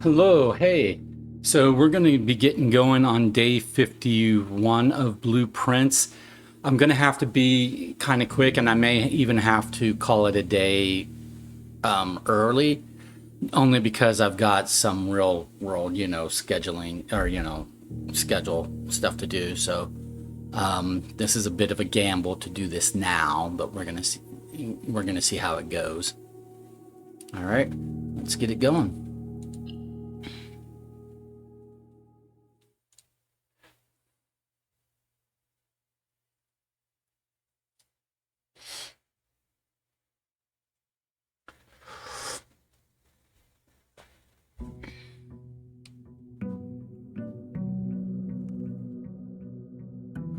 Hello, hey. So we're going to be getting going on day 51 of Blueprints. I'm going to have to be kind of quick, and I may even have to call it a day early, only because I've got some real world, scheduling or, schedule stuff to do. So this is a bit of a gamble to do this now, but we're going to see how it goes. All right, let's get it going.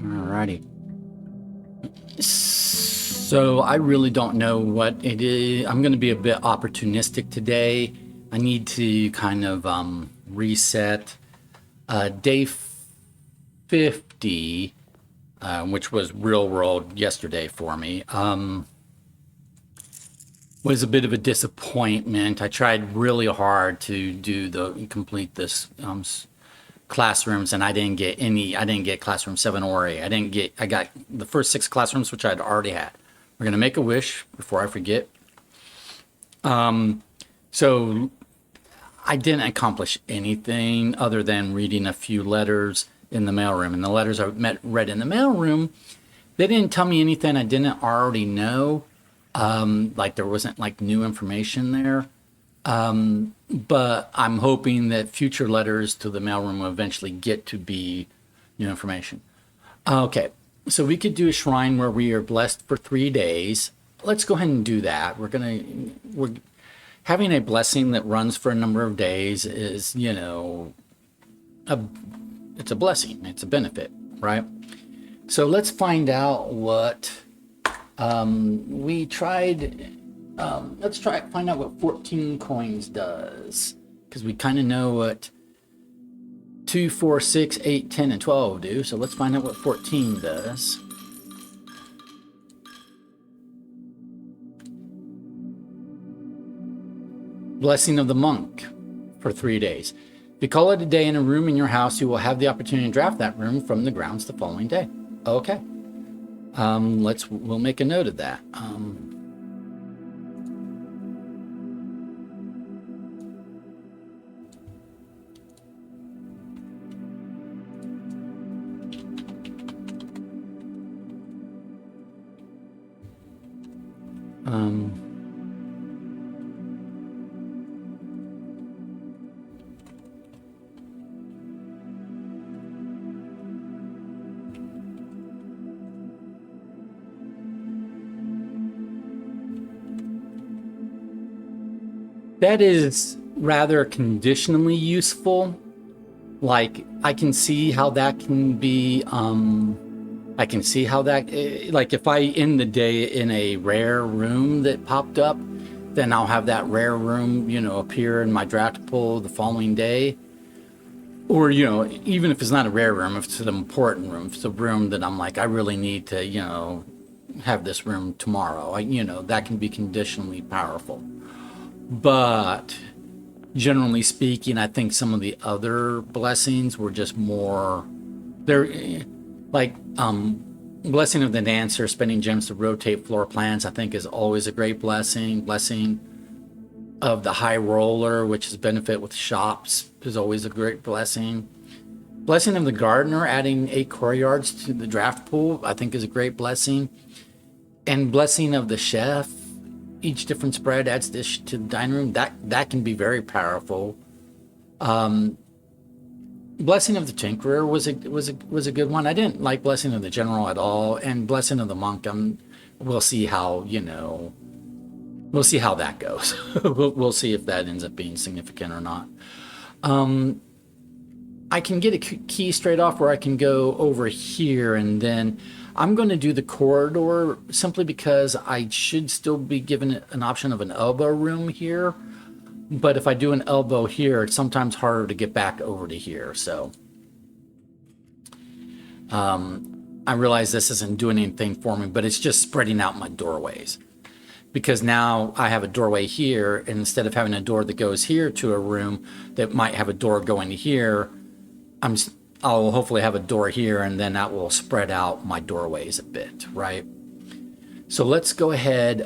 Alrighty. So I really don't know what it is. I'm going to be a bit opportunistic today. I need to kind of reset. Day 50, which was real world yesterday for me, was a bit of a disappointment. I tried really hard to complete this classrooms, and I didn't get any. I didn't get classroom 7 or 8. I got the first 6 classrooms, which I'd already had. We're gonna make a wish before I forget. So I didn't accomplish anything other than reading a few letters in the mailroom, and the letters read in the mailroom, they didn't tell me anything I didn't already know. Like there wasn't like new information there. But I'm hoping that future letters to the mailroom will eventually get to be new information. Okay, so we could do a shrine where we are blessed for 3 days. Let's go ahead and do that. We're having a blessing that runs for a number of days is, it's a blessing. It's a benefit, right? So let's find out what we tried. Let's find out what 14 coins does, because we kind of know what 2, 4, 6, 8, 10, and 12 do. So let's find out what 14 does. Blessing of the monk for 3 days. If you call it a day in a room in your house, you will have the opportunity to draft that room from the grounds the following day. Okay. We'll make a note of that. That is rather conditionally useful. Like I can see how that can be. I can see how that, like if I end the day in a rare room that popped up, then I'll have that rare room, appear in my draft pool the following day. Or, even if it's not a rare room, if it's an important room, if it's a room that I'm like, I really need to, have this room tomorrow, that can be conditionally powerful. But generally speaking, I think some of the other blessings were just more, they're like, blessing of the dancer, spending gems to rotate floor plans, I think is always a great blessing. Blessing of the high roller, which is benefit with shops, is always a great blessing. Blessing of the gardener, adding 8 courtyards to the draft pool, I think is a great blessing. And blessing of the chef, each different spread adds dish to the dining room. That can be very powerful. Blessing of the tinkerer was a good one. I didn't like blessing of the general at all, and blessing of the monk. We'll see how we'll see how that goes. We'll see if that ends up being significant or not. I can get a key straight off, where I can go over here, and then I'm going to do the corridor simply because I should still be given an option of an elbow room here. But if I do an elbow here, it's sometimes harder to get back over to here. So I realize this isn't doing anything for me, but it's just spreading out my doorways. because now I have a doorway here, and instead of having a door that goes here to a room that might have a door going to here, I'll hopefully have a door here, and then that will spread out my doorways a bit, right? So let's go ahead.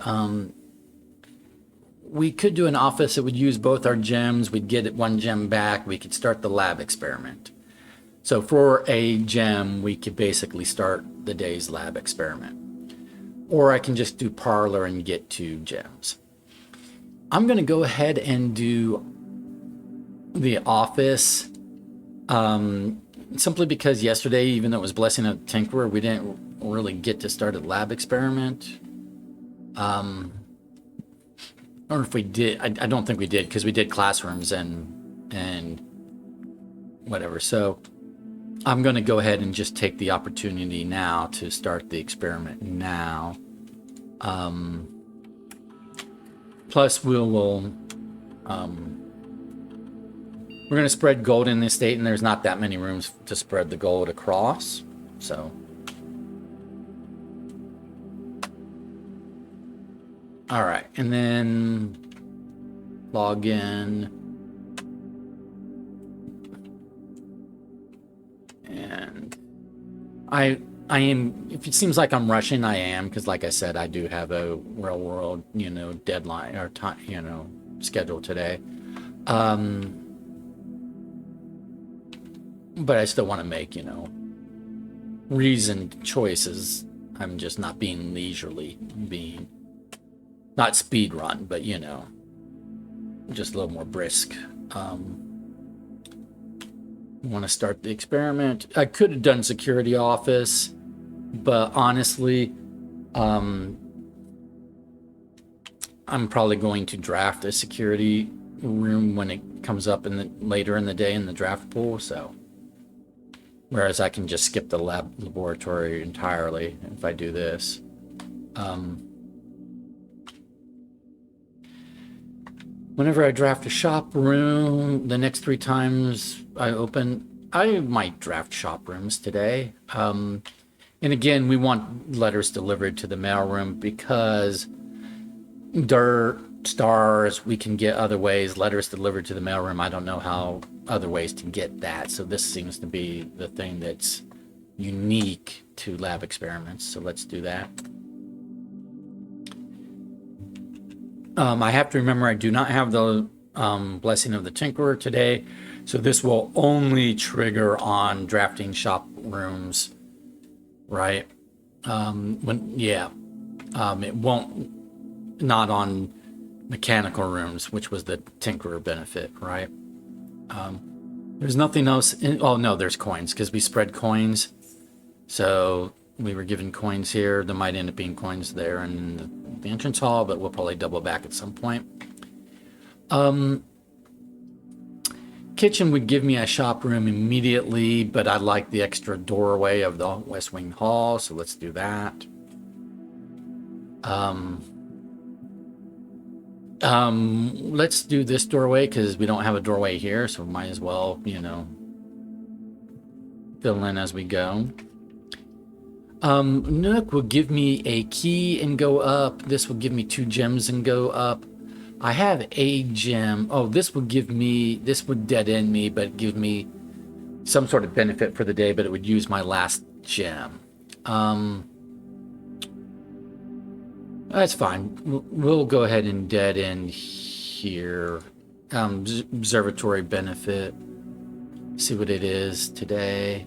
We could do an office that would use both our gems. We'd get one gem back. We could start the lab experiment. So for a gem, we could basically start the day's lab experiment. Or I can just do parlor and get 2 gems. I'm going to go ahead and do the office, simply because yesterday, even though it was Blessing of the Tinkerer, we didn't really get to start a lab experiment. Or if we did, I don't think we did, because we did classrooms and whatever. So I'm going to go ahead and just take the opportunity now to start the experiment now. Plus we're going to spread gold in the estate, and there's not that many rooms to spread the gold across. So all right, and then log in. And I am, if it seems like I'm rushing, I am, because like I said, I do have a real world, deadline or time, schedule today. But I still want to make, reasoned choices. I'm just not being leisurely, not speed run, but just a little more brisk. Want to start the experiment. I could have done security office, but honestly, I'm probably going to draft a security room when it comes up later in the day in the draft pool. So, whereas I can just skip the laboratory entirely if I do this. Whenever I draft a shop room, the next 3 times I open, I might draft shop rooms today. And again, we want letters delivered to the mailroom because dirt, stars, we can get other ways. Letters delivered to the mailroom, I don't know how other ways to get that. So this seems to be the thing that's unique to lab experiments. So let's do that. I have to remember I do not have the Blessing of the Tinkerer today, so this will only trigger on drafting shop rooms, right? It won't, not on mechanical rooms, which was the Tinkerer benefit, right? There's nothing else. Oh no, there's coins, because we spread coins, so we were given coins here. There might end up being coins there in the entrance hall, but we'll probably double back at some point. Kitchen would give me a shop room immediately, but I like the extra doorway of the West Wing Hall, so let's do that. Let's do this doorway because we don't have a doorway here, so we might as well, fill in as we go. Nook will give me a key and go up. This will give me 2 gems and go up. I have a gem. Oh, this would dead end me, but give me some sort of benefit for the day, but it would use my last gem. That's fine. We'll go ahead and dead end here. Observatory benefit. See what it is today.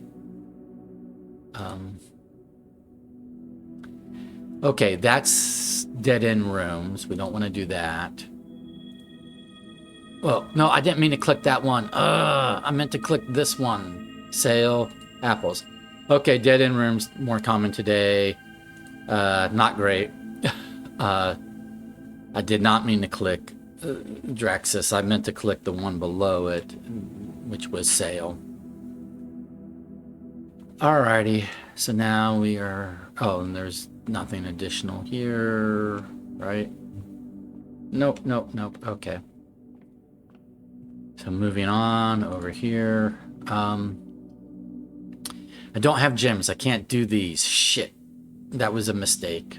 Okay, that's dead end rooms. We don't want to do that. Well, no, I didn't mean to click that one. I meant to click this one. Sale, apples. Okay, dead end rooms, more common today. Not great. I did not mean to click Draxus. I meant to click the one below it, which was sale. Alrighty, so now we are... Oh, and there's nothing additional here, right? Nope. Okay. So moving on over here. I don't have gems. I can't do these. Shit. That was a mistake.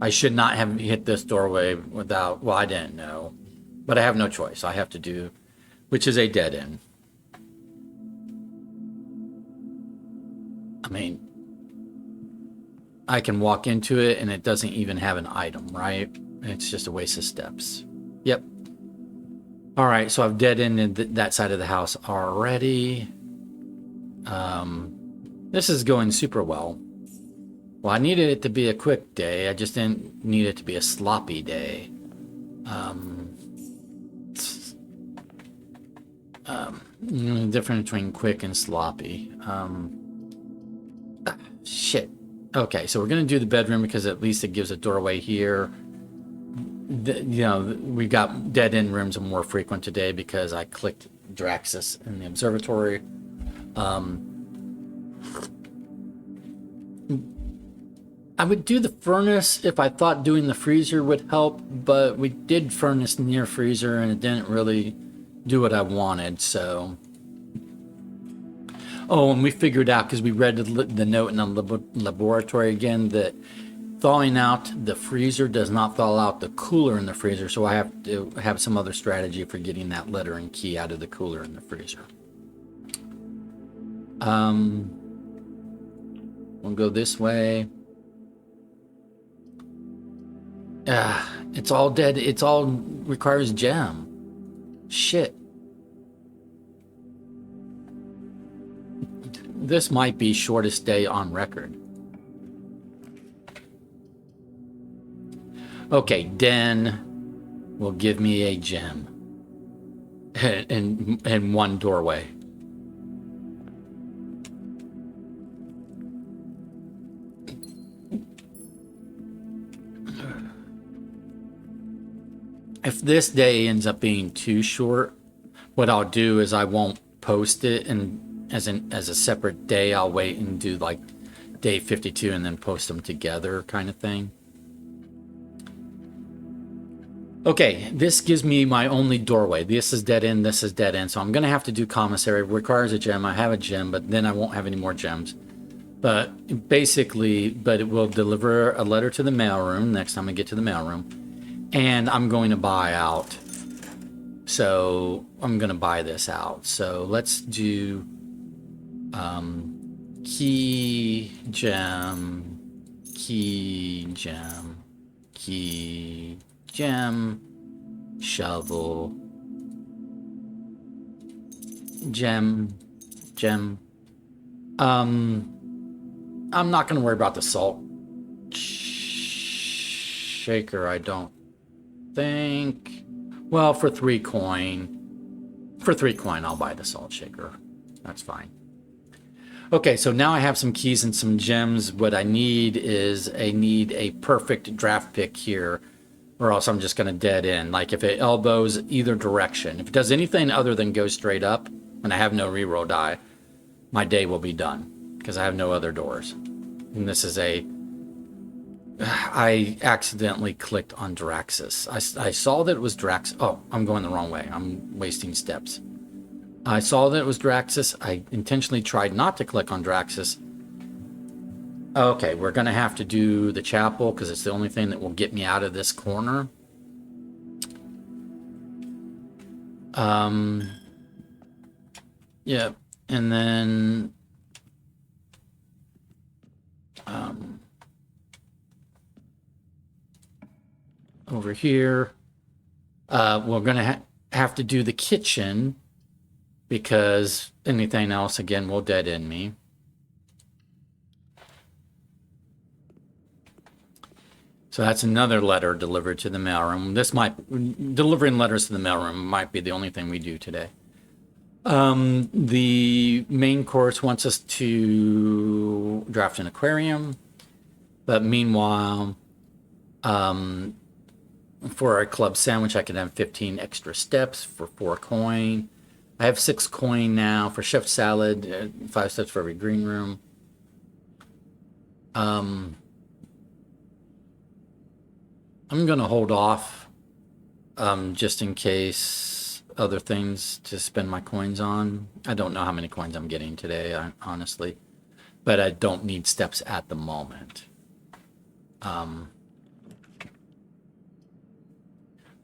I should not have hit this doorway without, well, I didn't know. But I have no choice. I have to do, which is a dead end. I mean, I can walk into it and it doesn't even have an item, right? It's just a waste of steps. Yep. All right, so I've dead ended that side of the house already. This is going super well. Well, I needed it to be a quick day. I just didn't need it to be a sloppy day. The difference between quick and sloppy. Shit. Okay, so we're going to do the bedroom because at least it gives a doorway here. We've got dead-end rooms are more frequent today because I clicked Draxus in the observatory. I would do the furnace if I thought doing the freezer would help, but we did furnace near freezer and it didn't really do what I wanted, so... Oh, and we figured out, because we read the note in the laboratory again, that thawing out the freezer does not thaw out the cooler in the freezer, so I have to have some other strategy for getting that letter and key out of the cooler in the freezer. We'll go this way. It's all dead. It's all requires gem. Shit. This might be shortest day on record. Okay, Den will give me a gem. And one doorway. If this day ends up being too short, what I'll do is I won't post it, and as a separate day, I'll wait and do like day 52 and then post them together kind of thing. Okay, this gives me my only doorway. This is dead end, this is dead end. So I'm going to have to do commissary. It requires a gem. I have a gem, but then I won't have any more gems. But basically, it will deliver a letter to the mailroom next time I get to the mailroom. And I'm going to buy out. So I'm going to buy this out. So let's do key gem, key gem, key gem, shovel, gem, gem. I'm not going to worry about the salt shaker, I don't think. Well, for 3 coin, I'll buy the salt shaker. That's fine. Okay, so now I have some keys and some gems. What I need is a perfect draft pick here, or else I'm just going to dead end. Like if it elbows either direction. If it does anything other than go straight up, and I have no reroll die, my day will be done because I have no other doors. And this is I accidentally clicked on Draxus. I saw that it was Draxus. Oh, I'm going the wrong way. I'm wasting steps. I saw that it was Draxus. I intentionally tried not to click on Draxus. Okay, we're going to have to do the chapel because it's the only thing that will get me out of this corner. Yeah, and then... over here, we're going to have to do the kitchen because anything else, again, will dead end me. So that's another letter delivered to the mailroom. Delivering letters to the mailroom might be the only thing we do today. The main course wants us to draft an aquarium, but meanwhile, for a club sandwich, I can have 15 extra steps for 4 coin. I have 6 coin now for chef salad, 5 steps for every green room. I'm going to hold off just in case other things to spend my coins on. I don't know how many coins I'm getting today, honestly, but I don't need steps at the moment.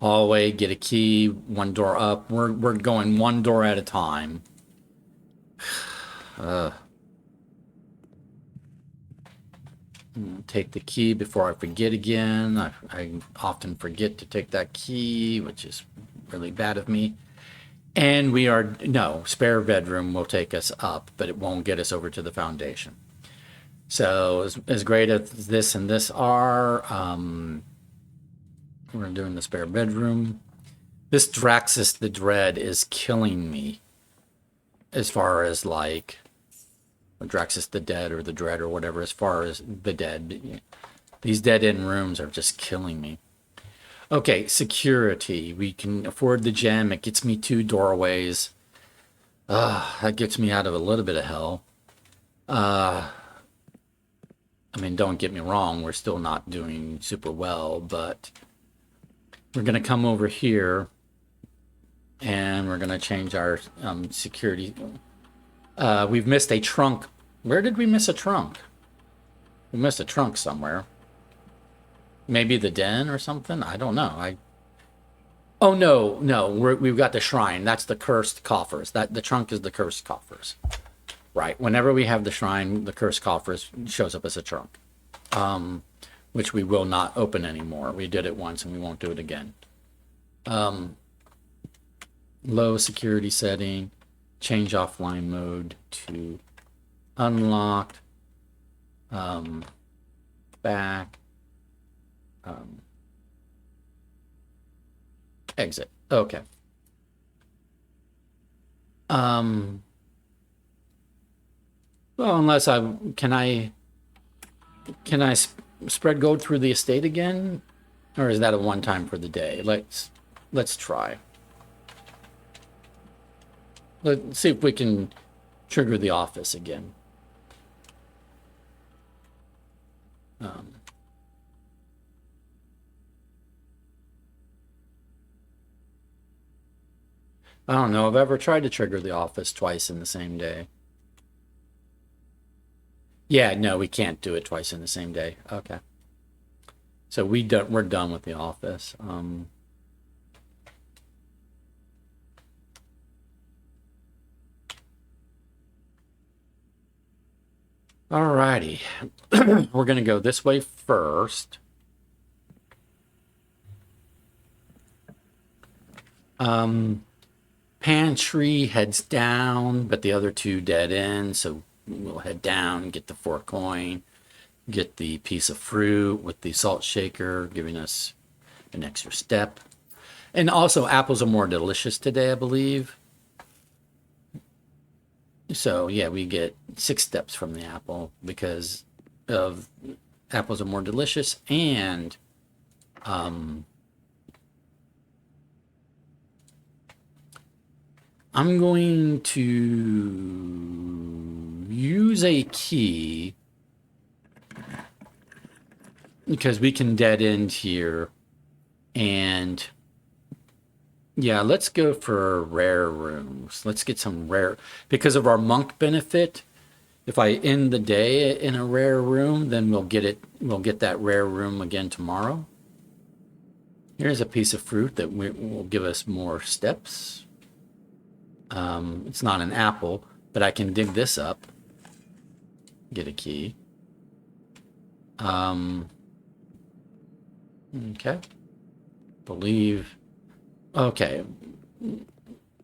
Hallway, get a key, one door up. We're going one door at a time. Take the key before I forget again. I often forget to take that key, which is really bad of me. And we are, no, spare bedroom will take us up, but it won't get us over to the foundation. So as great as this and this are, we're doing the spare bedroom. This Draxus the Dread is killing me as far as like Draxus the Dead or the Dread or whatever, as far as the dead. These dead end rooms are just killing me. Okay, security. We can afford the gem. It gets me 2 doorways. That gets me out of a little bit of hell. I mean, don't get me wrong. We're still not doing super well, but we're going to come over here and we're going to change our security. We've missed a trunk. Where did we miss a trunk? We missed a trunk somewhere. Maybe the den or something? I don't know. Oh, no. We've got the shrine. That's the cursed coffers. The trunk is the cursed coffers. Right. Whenever we have the shrine, the cursed coffers shows up as a trunk. Which we will not open anymore. We did it once and we won't do it again. Low security setting. Change offline mode to unlocked. Back. Exit. Okay. Well, unless can I spread gold through the estate again, or is that a one time for the day? Let's try. Let's see if we can trigger the office again. I don't know. I've ever tried to trigger the office twice in the same day. Yeah, no, we can't do it twice in the same day. Okay. So we're done with the office. Alrighty. We're going to go this way first. Pantry heads down, but the other 2 dead end, so we'll head down, get the 4 coin, get the piece of fruit with the salt shaker, giving us an extra step. And also, apples are more delicious today, I believe. So, yeah, we get 6 steps from the apple because of apples are more delicious, and I'm going to use a key because we can dead end here. And yeah, let's go for rare rooms. Let's get some rare, because of our monk benefit. If I end the day in a rare room, then we'll get that rare room again tomorrow. Here's a piece of fruit that will give us more steps. It's not an apple, but I can dig this up. Get a key. Okay. Believe. Okay.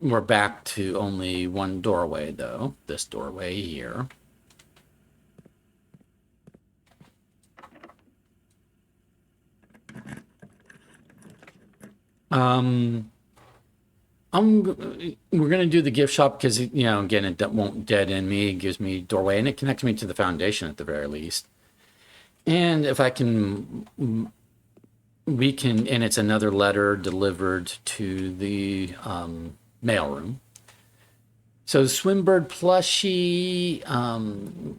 We're back to only 1 doorway, though. This doorway here. We're gonna do the gift shop because again, it won't dead end me. It gives me doorway and it connects me to the foundation at the very least. And if I can, we can, and it's another letter delivered to the mailroom. So Swimbird plushie,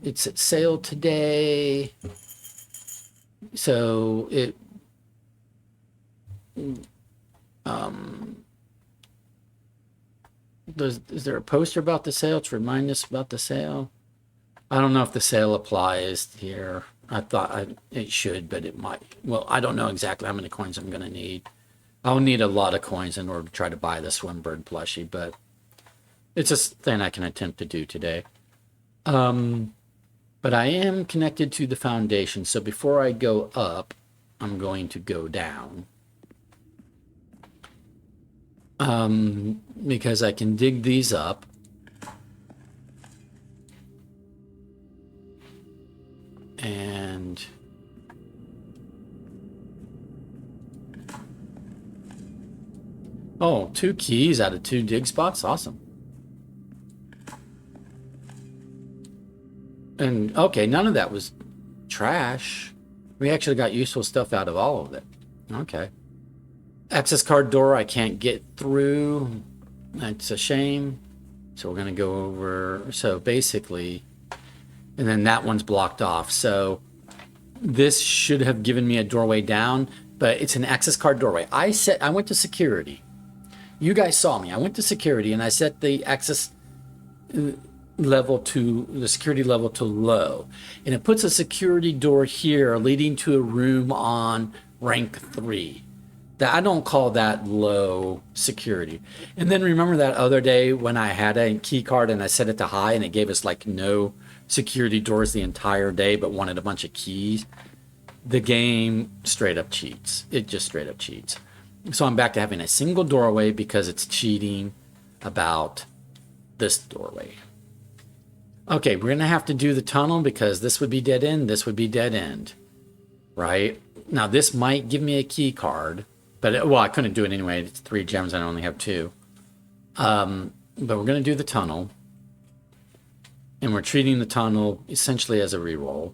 it's at sale today. So it, is there a poster about the sale to remind us about the sale? I don't know if the sale applies here. I thought it should, but it might. Well, I don't know exactly how many coins I'm going to need. I'll need a lot of coins in order to try to buy the Swimbird plushie, but it's a thing I can attempt to do today. But I am connected to the foundation, so before I go up, I'm going to go down. Because I can dig these up. And oh, 2 keys out of 2 dig spots. Awesome. And okay, none of that was trash. We actually got useful stuff out of all of it. Okay. Access card door I can't get through. That's a shame. So we're going to go over. So basically, and then that one's blocked off. So this should have given me a doorway down, but it's an access card doorway. I went to security. You guys saw me. I went to security and I set the access level to the security level to low, and it puts a security door here leading to a room on rank 3. That I don't call that low security. And then remember that other day when I had a key card and I set it to high and it gave us like no security doors the entire day but wanted a bunch of keys? The game straight up cheats. It just straight up cheats. So I'm back to having a single doorway because it's cheating about this doorway. Okay, we're going to have to do the tunnel because this would be dead end, this would be dead end. Right? Now this might give me a key card, but well, I couldn't do it anyway. It's 3 gems and I only have 2. But we're going to do the tunnel. And we're treating the tunnel essentially as a reroll.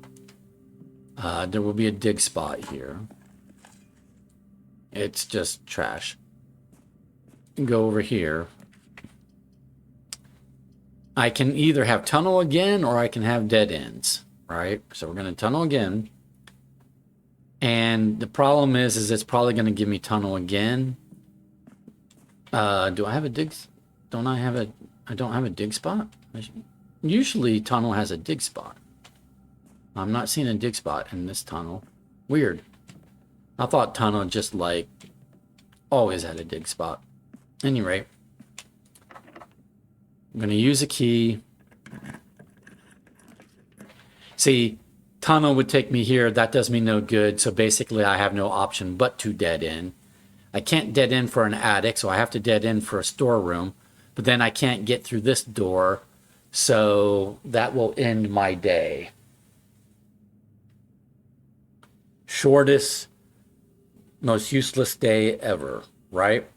There will be a dig spot here. It's just trash. Go over here. I can either have tunnel again or I can have dead ends, right? So we're going to tunnel again. And the problem is it's probably going to give me tunnel again. Do I have a dig? I don't have a dig spot? Usually tunnel has a dig spot. I'm not seeing a dig spot in this tunnel. Weird. I thought tunnel just like always had a dig spot. Anyway, I'm going to use a key. See, tunnel would take me here. That does me no good. So basically I have no option but to dead end. I can't dead end for an attic, so I have to dead end for a storeroom. But then I can't get through this door. So that will end my day. Shortest, most useless day ever, right?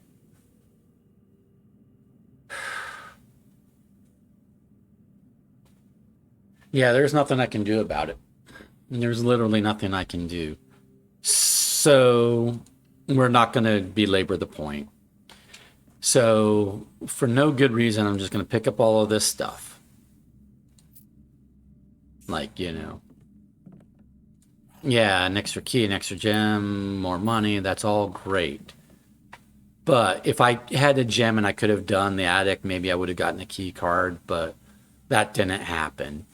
Yeah, there's nothing I can do about it. There's literally nothing I can do. So we're not going to belabor the point. So for no good reason, I'm just going to pick up all of this stuff. Like, you know. Yeah, an extra key, an extra gem, more money. That's all great. But if I had a gem and I could have done the attic, maybe I would have gotten a key card. But that didn't happen.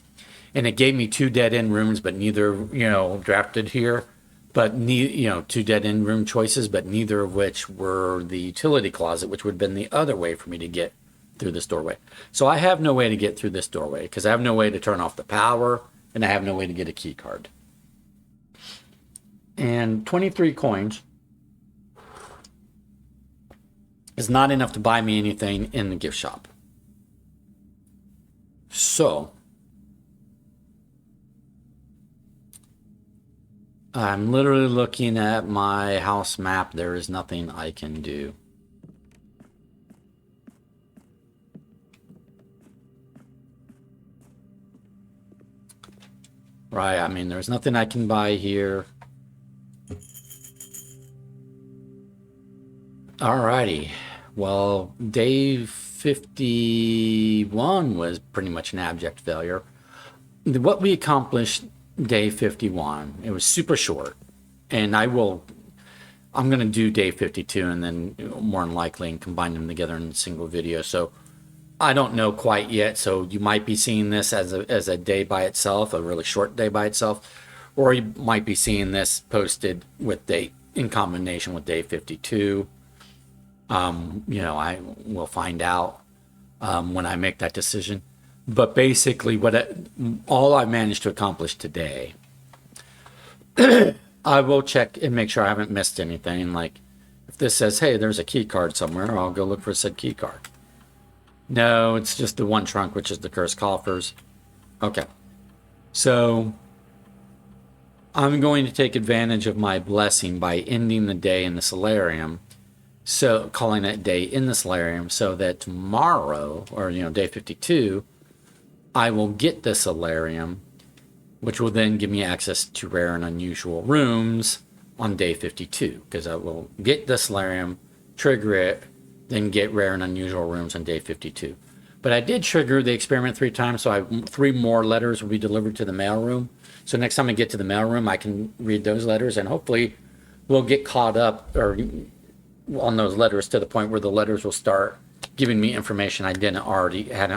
And it gave me 2 dead-end rooms, but neither, you know, drafted here. But, you know, 2 dead-end room choices, but neither of which were the utility closet, which would have been the other way for me to get through this doorway. So I have no way to get through this doorway because I have no way to turn off the power and I have no way to get a key card. And 23 coins is not enough to buy me anything in the gift shop. So I'm literally looking at my house map. There is nothing I can do. Right, I mean, there's nothing I can buy here. Alrighty. Well, day 51 was pretty much an abject failure. What we accomplished day 51, it was super short. And I'm going to do day 52 and then more than likely combine them together in a single video. So I don't know quite yet. So you might be seeing this as a day by itself, a really short day by itself. Or you might be seeing this posted with in combination with day 52. I will find out when I make that decision. But basically, all I managed to accomplish today, I will check and make sure I haven't missed anything. Like, if this says, hey, there's a key card somewhere, I'll go look for said key card. No, it's just the one trunk, which is the cursed coffers. Okay. So I'm going to take advantage of my blessing by ending the day in the solarium. So calling it day in the solarium, so that tomorrow, or day 52, I will get the solarium, which will then give me access to rare and unusual rooms on day 52, because I will get the solarium, trigger it, then get rare and unusual rooms on day 52. But I did trigger the experiment 3 times, so 3 more letters will be delivered to the mailroom. So next time I get to the mailroom, I can read those letters, and hopefully we'll get caught up or on those letters to the point where the letters will start giving me information I hadn't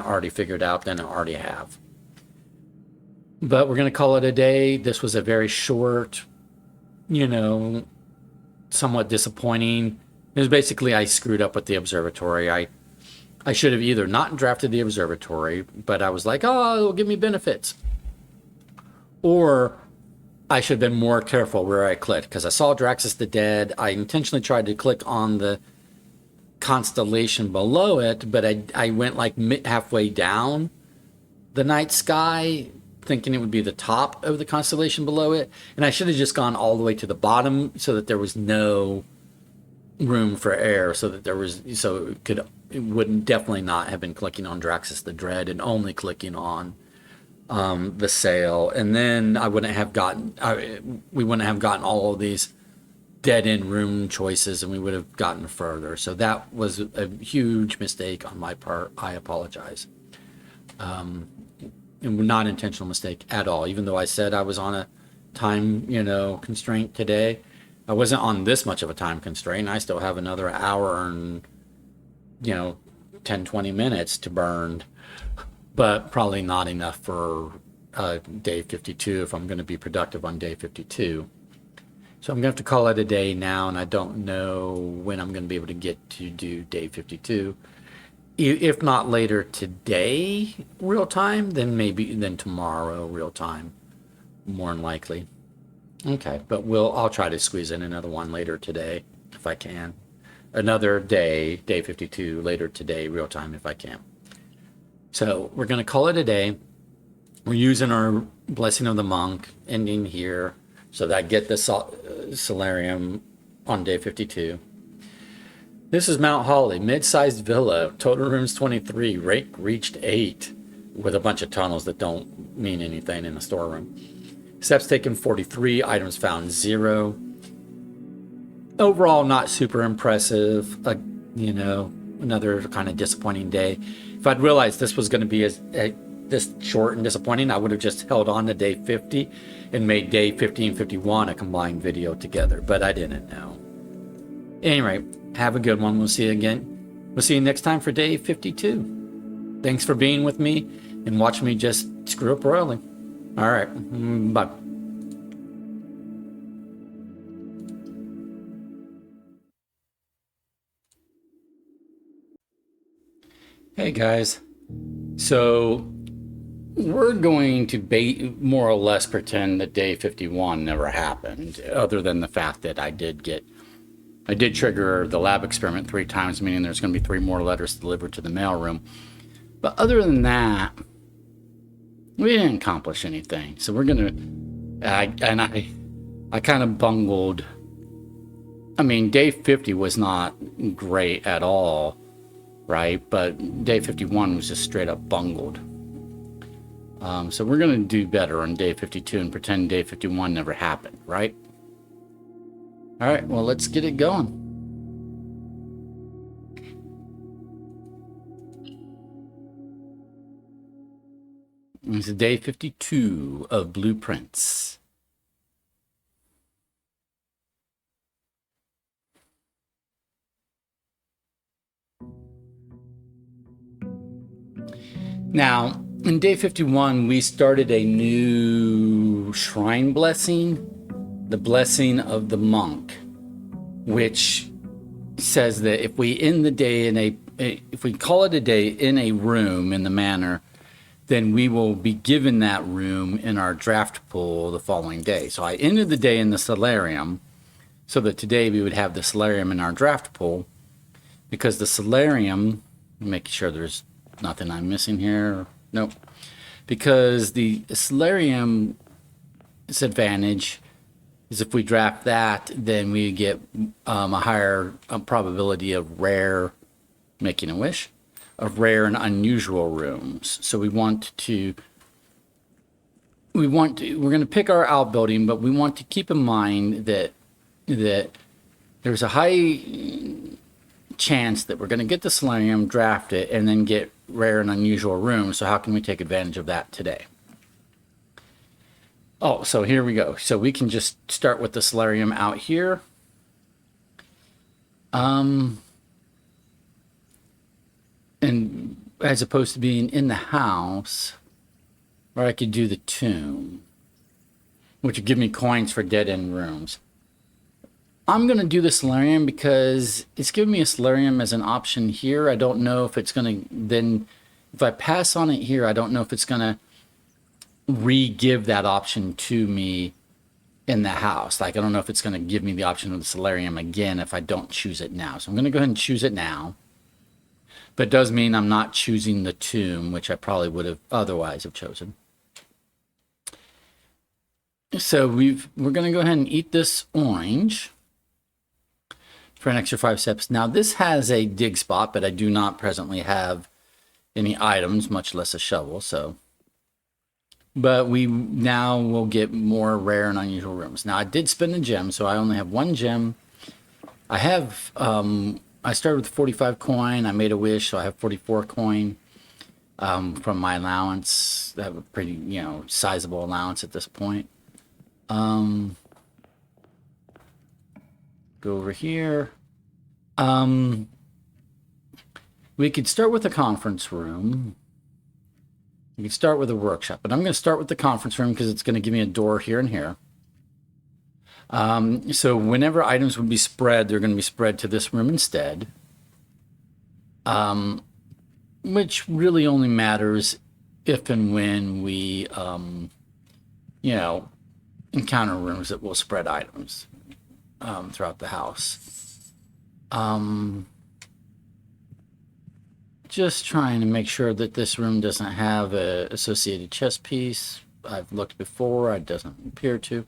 already figured out, then I already have. But we're going to call it a day. This was a very short, somewhat disappointing. It was basically I screwed up with the observatory. I should have either not drafted the observatory, but I was like, oh, it'll give me benefits. Or I should have been more careful where I clicked, because I saw Draxus the Dead. I intentionally tried to click on the constellation below it, but I went like halfway down the night sky, thinking it would be the top of the constellation below it. And I should have just gone all the way to the bottom so that there was no room for air, so it wouldn't definitely not have been clicking on Draxus the Dread and only clicking on the sail, and then we wouldn't have gotten all of these dead end room choices, and we would have gotten further. So that was a huge mistake on my part. I apologize. And not intentional mistake at all. Even though I said I was on a time, constraint today, I wasn't on this much of a time constraint. I still have another hour and 10-20 minutes to burn, but probably not enough for day 52 if I'm going to be productive on day 52. So I'm going to have to call it a day now, and I don't know when I'm going to be able to get to do day 52. If not later today, real time, then tomorrow, real time, more than likely. Okay, but I'll try to squeeze in another one later today if I can. Another day 52, later today, real time if I can. So we're going to call it a day. We're using our Blessing of the Monk, ending here, so that I get the solarium on day 52. This is Mount Holly, mid-sized villa, total rooms 23, rate reached 8, with a bunch of tunnels that don't mean anything in the storeroom. Steps taken 43, items found 0. Overall, not super impressive. Another kind of disappointing day. If I'd realized this was going to be this short and disappointing, I would have just held on to day 50 and made day 50 and 51 a combined video together, but I didn't know. Anyway, have a good one. We'll see you again. We'll see you next time for day 52. Thanks for being with me and watching me just screw up royally. All right, bye. Hey guys, so we're going to more or less pretend that day 51 never happened, other than the fact that I did trigger the lab experiment 3 times, meaning there's going to be 3 more letters delivered to the mailroom. But other than that, we didn't accomplish anything. So we're going to, I kind of bungled. I mean, day 50 was not great at all, right? But day 51 was just straight up bungled. So we're going to do better on day 52 and pretend day 51 never happened, right? All right, well, let's get it going. This is day 52 of Blueprints. Now, in day 51, we started a new shrine blessing, the Blessing of the Monk, which says that if we end the day if we call it a day in a room in the manor, then we will be given that room in our draft pool the following day. So I ended the day in the solarium, so that today we would have the solarium in our draft pool, because the solarium, making sure there's nothing I'm missing here. Nope. Because the solarium's advantage is if we draft that, then we get a higher probability of rare, making a wish, of rare and unusual rooms. So we're going to pick our outbuilding, but we want to keep in mind that there's a high chance that we're going to get the solarium, draft it, and then get rare and unusual rooms. So how can we take advantage of that today? Oh, so here we go. So we can just start with the solarium out here. And as opposed to being in the house, or I could do the tomb, which would give me coins for dead-end rooms. I'm going to do the solarium because it's giving me a solarium as an option here. I don't know if it's going to then, if I pass on it here, I don't know if it's going to re-give that option to me in the house. Like, I don't know if it's going to give me the option of the solarium again if I don't choose it now. So I'm going to go ahead and choose it now. But it does mean I'm not choosing the tomb, which I probably would have otherwise have chosen. So we're going to go ahead and eat this orange for an extra 5 steps. Now this has a dig spot, but I do not presently have any items, much less a shovel. So, but we now will get more rare and unusual rooms. Now I did spend a gem, so I only have 1 gem. I have, I started with 45 coin. I made a wish, so I have 44 coin from my allowance. I have a pretty, sizable allowance at this point. Go over here. We could start with the conference room. We could start with a workshop, but I'm going to start with the conference room because it's going to give me a door here and here. So whenever items would be spread, they're going to be spread to this room instead. Which really only matters if and when we, encounter rooms that will spread items throughout the house. Just trying to make sure that this room doesn't have a associated chess piece. I've looked before, it doesn't appear to.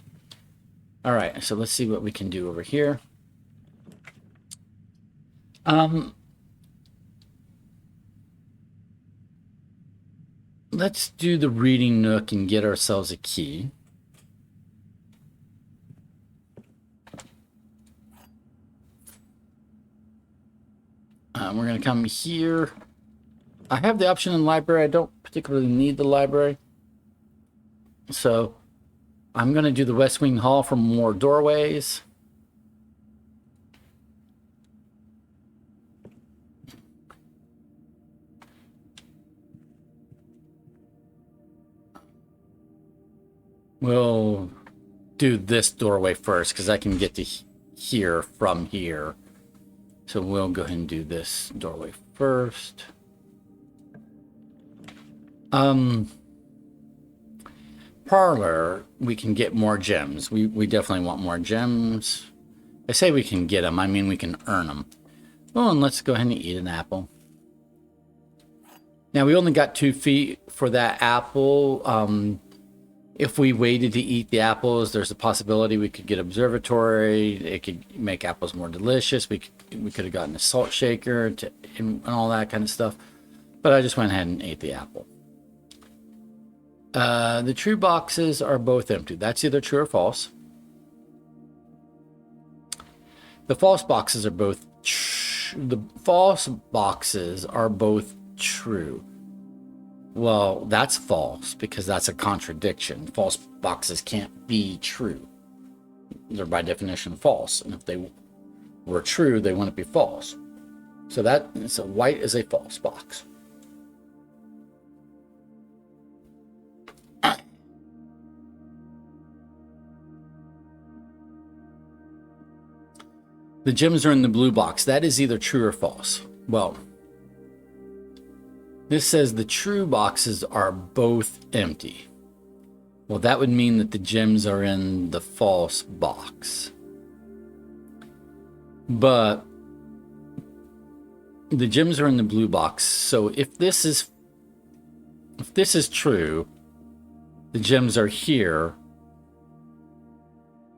All right, so let's see what we can do over here. Let's do the reading nook and get ourselves a key. We're going to come here. I have the option in library. I don't particularly need the library. So I'm going to do the West Wing Hall for more doorways. We'll do this doorway first because I can get to here from here. So we'll go ahead and do this doorway first. Parlor, we can get more gems. We definitely want more gems. I say we can get them. I mean we can earn them. Oh, and let's go ahead and eat an apple. Now we only got 2 feet for that apple. If we waited to eat the apples, there's a possibility we could get observatory. It could make apples more delicious. We could have gotten a salt shaker and all that kind of stuff. But I just went ahead and ate the apple. The true boxes are both empty. That's either true or false. The false boxes are both the false boxes are both true. Well, that's false because that's a contradiction. False boxes can't be true. They're by definition false. And if they were true, they wouldn't be false. So white is a false box. The gems are in the blue box. That is either true or false. Well, this says the true boxes are both empty. Well, that would mean that the gems are in the false box. But the gems are in the blue box. So if this is true, the gems are here,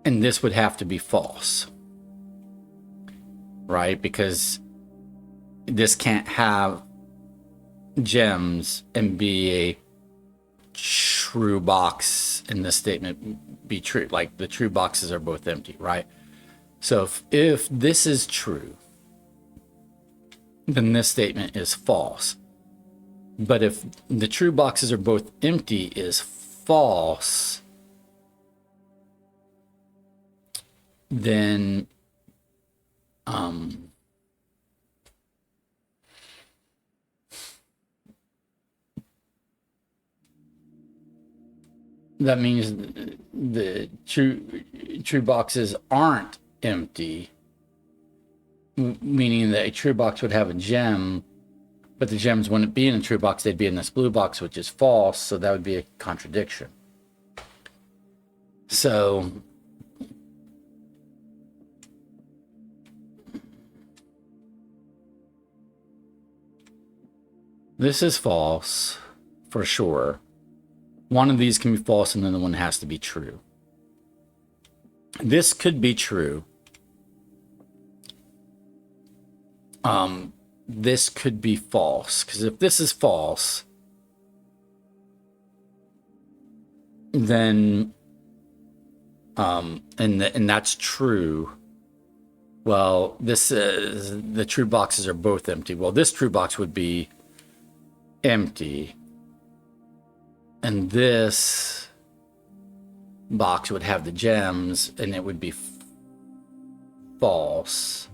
and this would have to be false. Right? Because this can't have gems and be a true box and this statement be true. Like the true boxes are both empty, right? So if this is true, then this statement is false. But if the true boxes are both empty is false, then that means the true boxes aren't empty, meaning that a true box would have a gem, but the gems wouldn't be in a true box, they'd be in this blue box, which is false, so that would be a contradiction. So this is false for sure. One of these can be false and then the one has to be true. This could be true. This could be false, because if this is false, then and that's true. Well, this is the true boxes are both empty. Well, this true box would be empty, and this box would have the gems, and it would be false.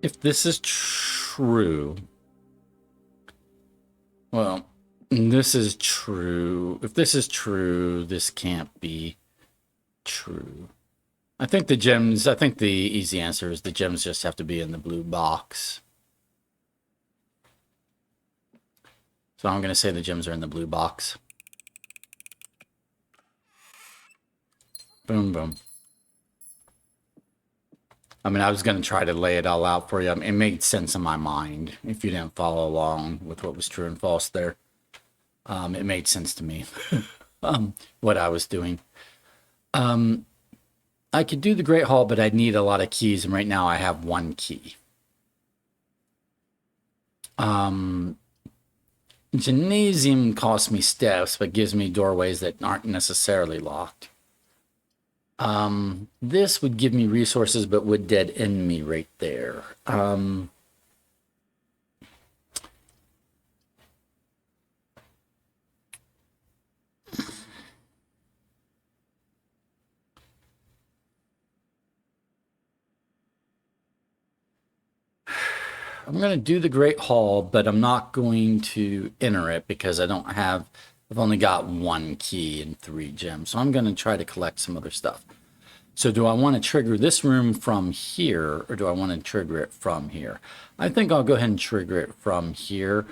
If this is true, well, this is true. If this is true, this can't be true. I think the easy answer is the gems just have to be in the blue box. So I'm going to say the gems are in the blue box. Boom, boom. I mean, I was going to try to lay it all out for you. I mean, it made sense in my mind if you didn't follow along with what was true and false there. It made sense to me, what I was doing. I could do the Great Hall, but I'd need a lot of keys, and right now I have one key. Gymnasium costs me steps, but gives me doorways that aren't necessarily locked. This would give me resources, but would dead end me right there. I'm going to do the Great Hall, but I'm not going to enter it because I've only got one key and 3 gems. So I'm going to try to collect some other stuff. So do I want to trigger this room from here, or do I want to trigger it from here? I think I'll go ahead and trigger it from here,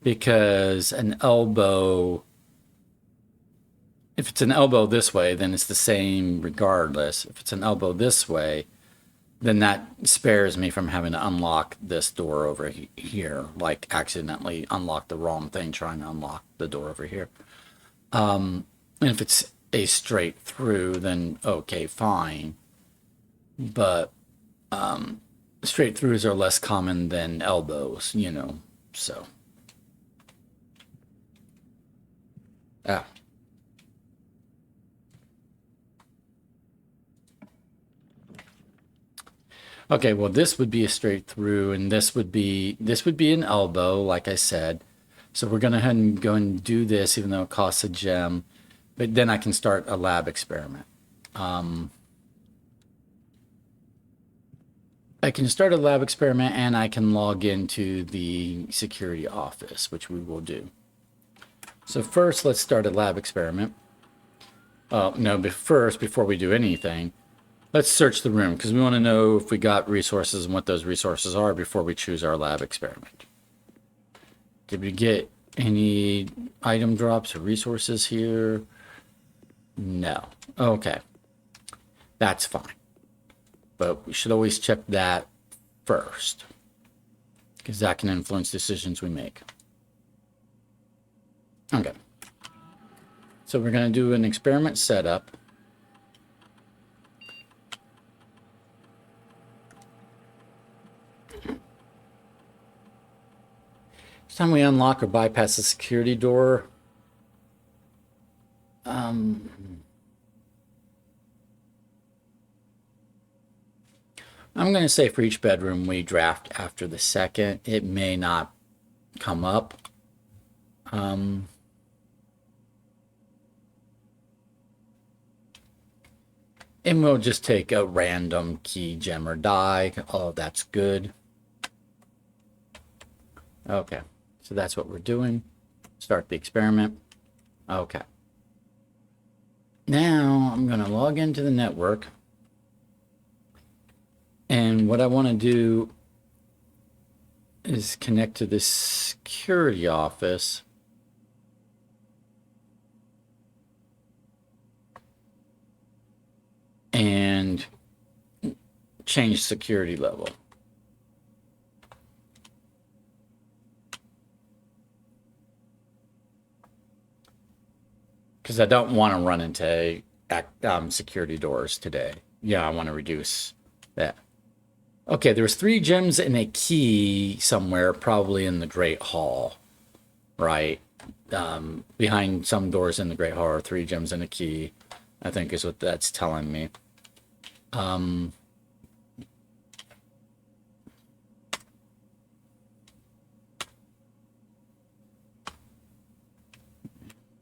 because an elbow, if it's an elbow this way, then it's the same regardless. If it's an elbow this way, then that spares me from having to unlock this door over here, like accidentally unlock the wrong thing trying to unlock the door over here. And if it's a straight through, then okay, fine. But straight throughs are less common than elbows, you know, so. Ah. Okay, well, this would be a straight through, and this would be an elbow, like I said. So we're going to head and go and do this, even though it costs a gem. But then I can start a lab experiment. I can start a lab experiment and I can log into the security office, which we will do. So first, let's start a lab experiment. No, but first, before we do anything, let's search the room because we want to know if we got resources and what those resources are before we choose our lab experiment. Did we get any item drops or resources here? No. Okay. That's fine. But we should always check that first because that can influence decisions we make. Okay. So we're going to do an experiment setup. Each time we unlock or bypass the security door, I'm going to say for each bedroom we draft after the second. It may not come up. And we'll just take a random key, gem, or die. Oh, that's good. Okay, so that's what we're doing. Start the experiment. Okay. Now I'm going to log into the network. And what I want to do is connect to this security office. And change security level. Because I don't want to run into security doors today. Yeah, I want to reduce that. Okay, there's 3 gems and a key somewhere, probably in the Great Hall, right? Behind some doors in the Great Hall are 3 gems and a key, I think is what that's telling me.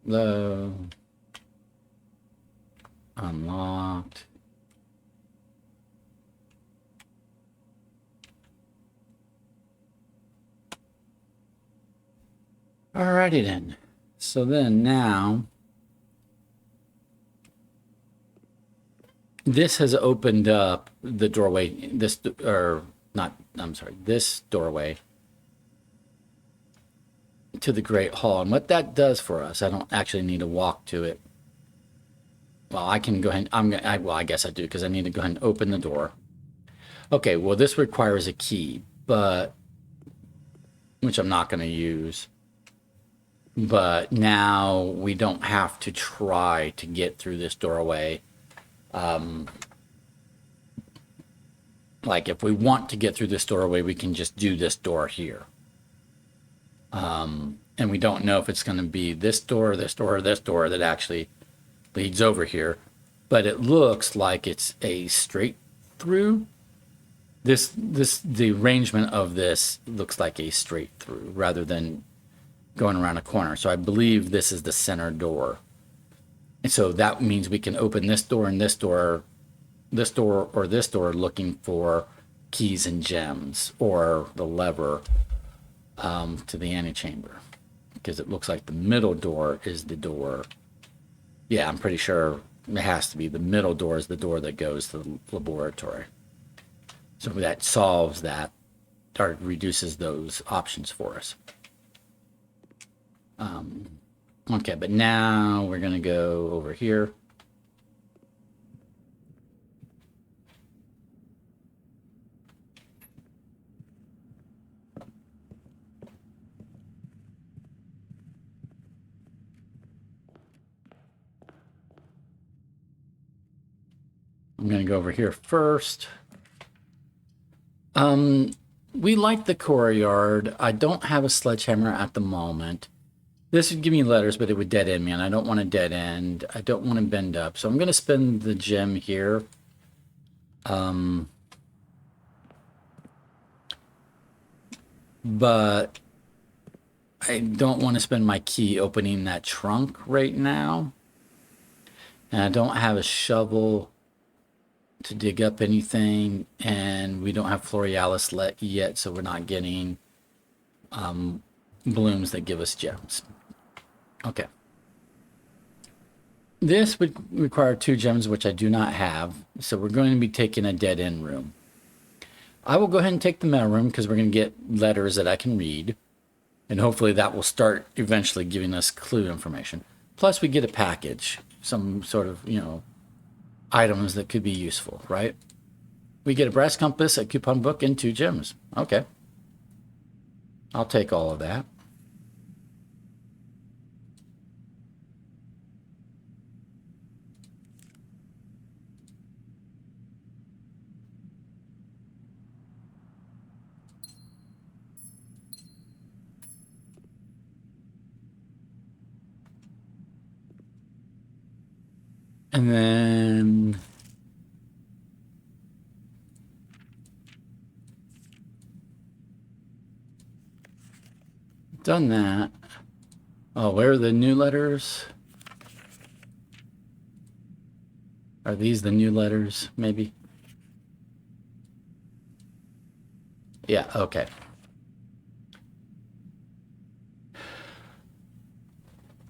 The unlocked. Alrighty then. So then now this has opened up the doorway, this doorway to the Great Hall. And what that does for us, I don't actually need to walk to it. Well, I can go ahead, well, I guess I do because I need to go ahead and open the door. Okay, well, this requires a key, but, which I'm not going to use. But now we don't have to try to get through this doorway. Like if we want to get through this doorway, we can just do this door here. And we don't know if it's going to be this door, this door, or this door that actually leads over here. But it looks like it's a straight through. The arrangement of this looks like a straight through rather than going around a corner. So I believe this is the center door. And so that means we can open this door and this door, this door or this door looking for keys and gems or the lever to the antechamber. Because it looks like the middle door is the door. Yeah, I'm pretty sure it has to be. The middle door is the door that goes to the laboratory. So that solves that or reduces those options for us. Okay, but now we're going to go over here. I'm going to go over here first. We like the courtyard. I don't have a sledgehammer at the moment. This would give me letters, but it would dead end me, and I don't want to dead end. I don't want to bend up. So I'm going to spend the gem here. But I don't want to spend my key opening that trunk right now. And I don't have a shovel to dig up anything. And we don't have Florealis yet, so we're not getting blooms that give us gems. Okay. This would require 2 gems, which I do not have. So we're going to be taking a dead end room. I will go ahead and take the mail room because we're going to get letters that I can read. And hopefully that will start eventually giving us clue information. Plus we get a package, some sort of, items that could be useful, right? We get a brass compass, a coupon book, and 2 gems. Okay. I'll take all of that. And then done that. Oh, where are the new letters? Are these the new letters, maybe? Yeah, okay.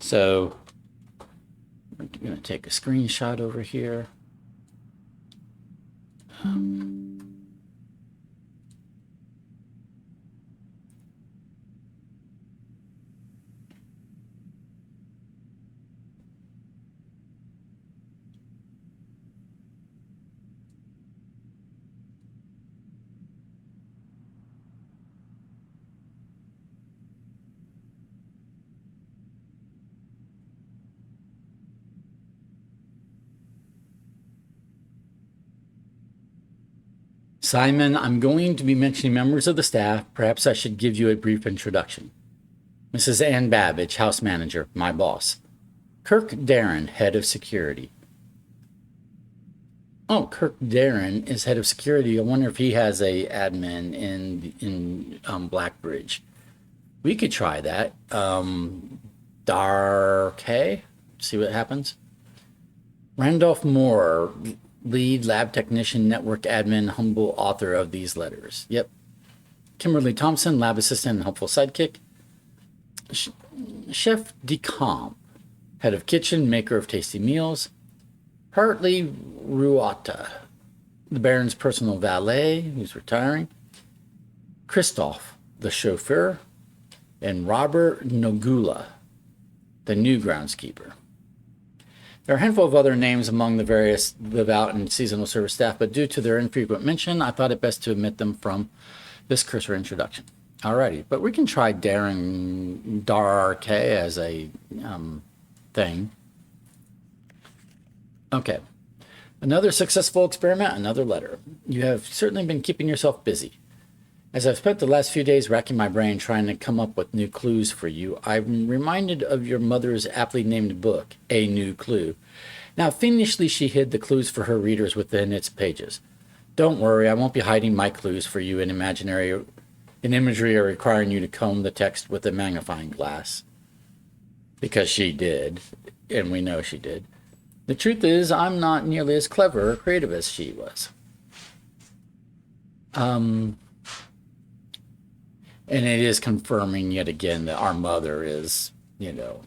So I'm going to take a screenshot over here. Simon, I'm going to be mentioning members of the staff. Perhaps I should give you a brief introduction. Mrs. Ann Babbage, house manager, my boss. Kirk Darren, head of security. Oh, Kirk Darren is head of security. I wonder if he has a admin in Blackbridge. We could try that. Dark, see what happens. Randolph Moore, lead lab technician, network admin, humble author of these letters. Yep. Kimberly Thompson, lab assistant and helpful sidekick. Chef Decamp, head of kitchen, maker of tasty meals. Hartley Ruata, the Baron's personal valet, who's retiring. Christoph, the chauffeur. And Robert Nogula, the new groundskeeper. There are a handful of other names among the various live-out and seasonal service staff, but due to their infrequent mention, I thought it best to omit them from this cursory introduction. Alrighty, but we can try Darren Dark as a thing. Okay. Another successful experiment, another letter. You have certainly been keeping yourself busy. As I've spent the last few days racking my brain trying to come up with new clues for you, I'm reminded of your mother's aptly named book, A New Clue. Now, fiendishly, she hid the clues for her readers within its pages. Don't worry, I won't be hiding my clues for you in imagery or requiring you to comb the text with a magnifying glass. Because she did, and we know she did. The truth is, I'm not nearly as clever or creative as she was. And it is confirming yet again that our mother is, the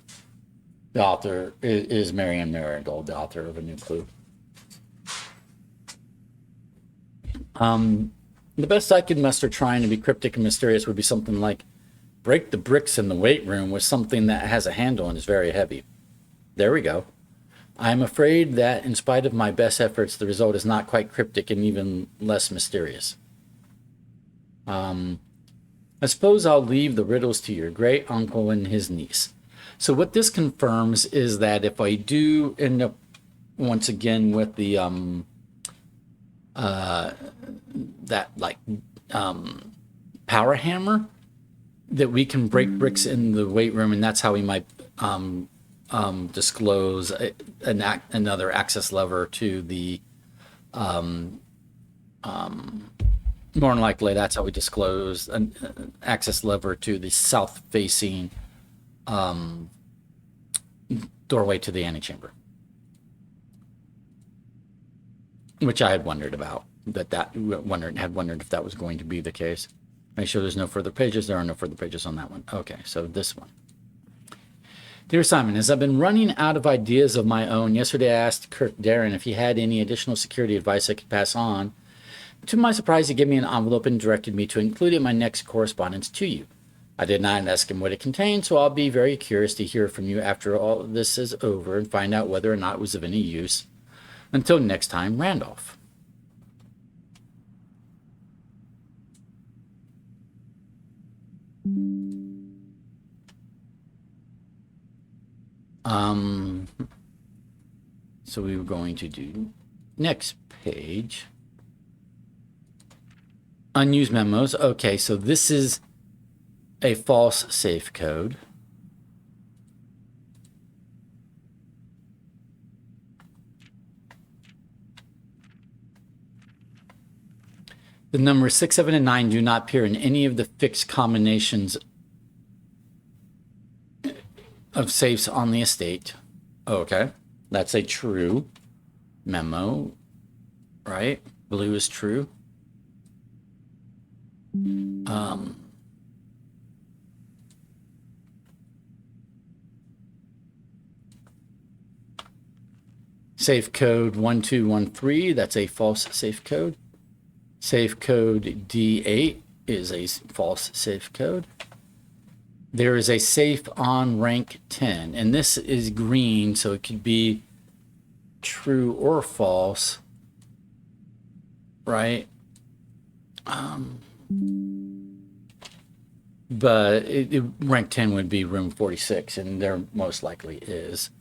author is Marianne Marigold, the author of A New Clue. The best I could muster trying to be cryptic and mysterious would be something like, break the bricks in the weight room with something that has a handle and is very heavy. There we go. I'm afraid that in spite of my best efforts, the result is not quite cryptic and even less mysterious. I suppose I'll leave the riddles to your great uncle and his niece. So what this confirms is that if I do end up once again with the power hammer, that we can break bricks in the weight room, and that's how we might disclose another access lever to the More than likely, that's how we disclose an access lever to the south-facing doorway to the antechamber, which I had wondered about. Had wondered if that was going to be the case. Make sure there's no further pages. There are no further pages on that one. Okay, so this one. Dear Simon, as I've been running out of ideas of my own, yesterday I asked Kirk Darren if he had any additional security advice I could pass on. To my surprise, he gave me an envelope and directed me to include it in my next correspondence to you. I did not ask him what it contained, so I'll be very curious to hear from you after all this is over and find out whether or not it was of any use. Until next time, Randolph. So we were going to do next page. Unused memos. Okay, so this is a false safe code. The numbers 6, 7, and 9 do not appear in any of the fixed combinations of safes on the estate. Okay, that's a true memo, right? Blue is true. Safe code 1213, that's a false safe code. Safe code D8 is a false safe code. There is a safe on rank 10, and this is green, so it could be true or false, right? But rank 10 would be room 46, and there most likely is.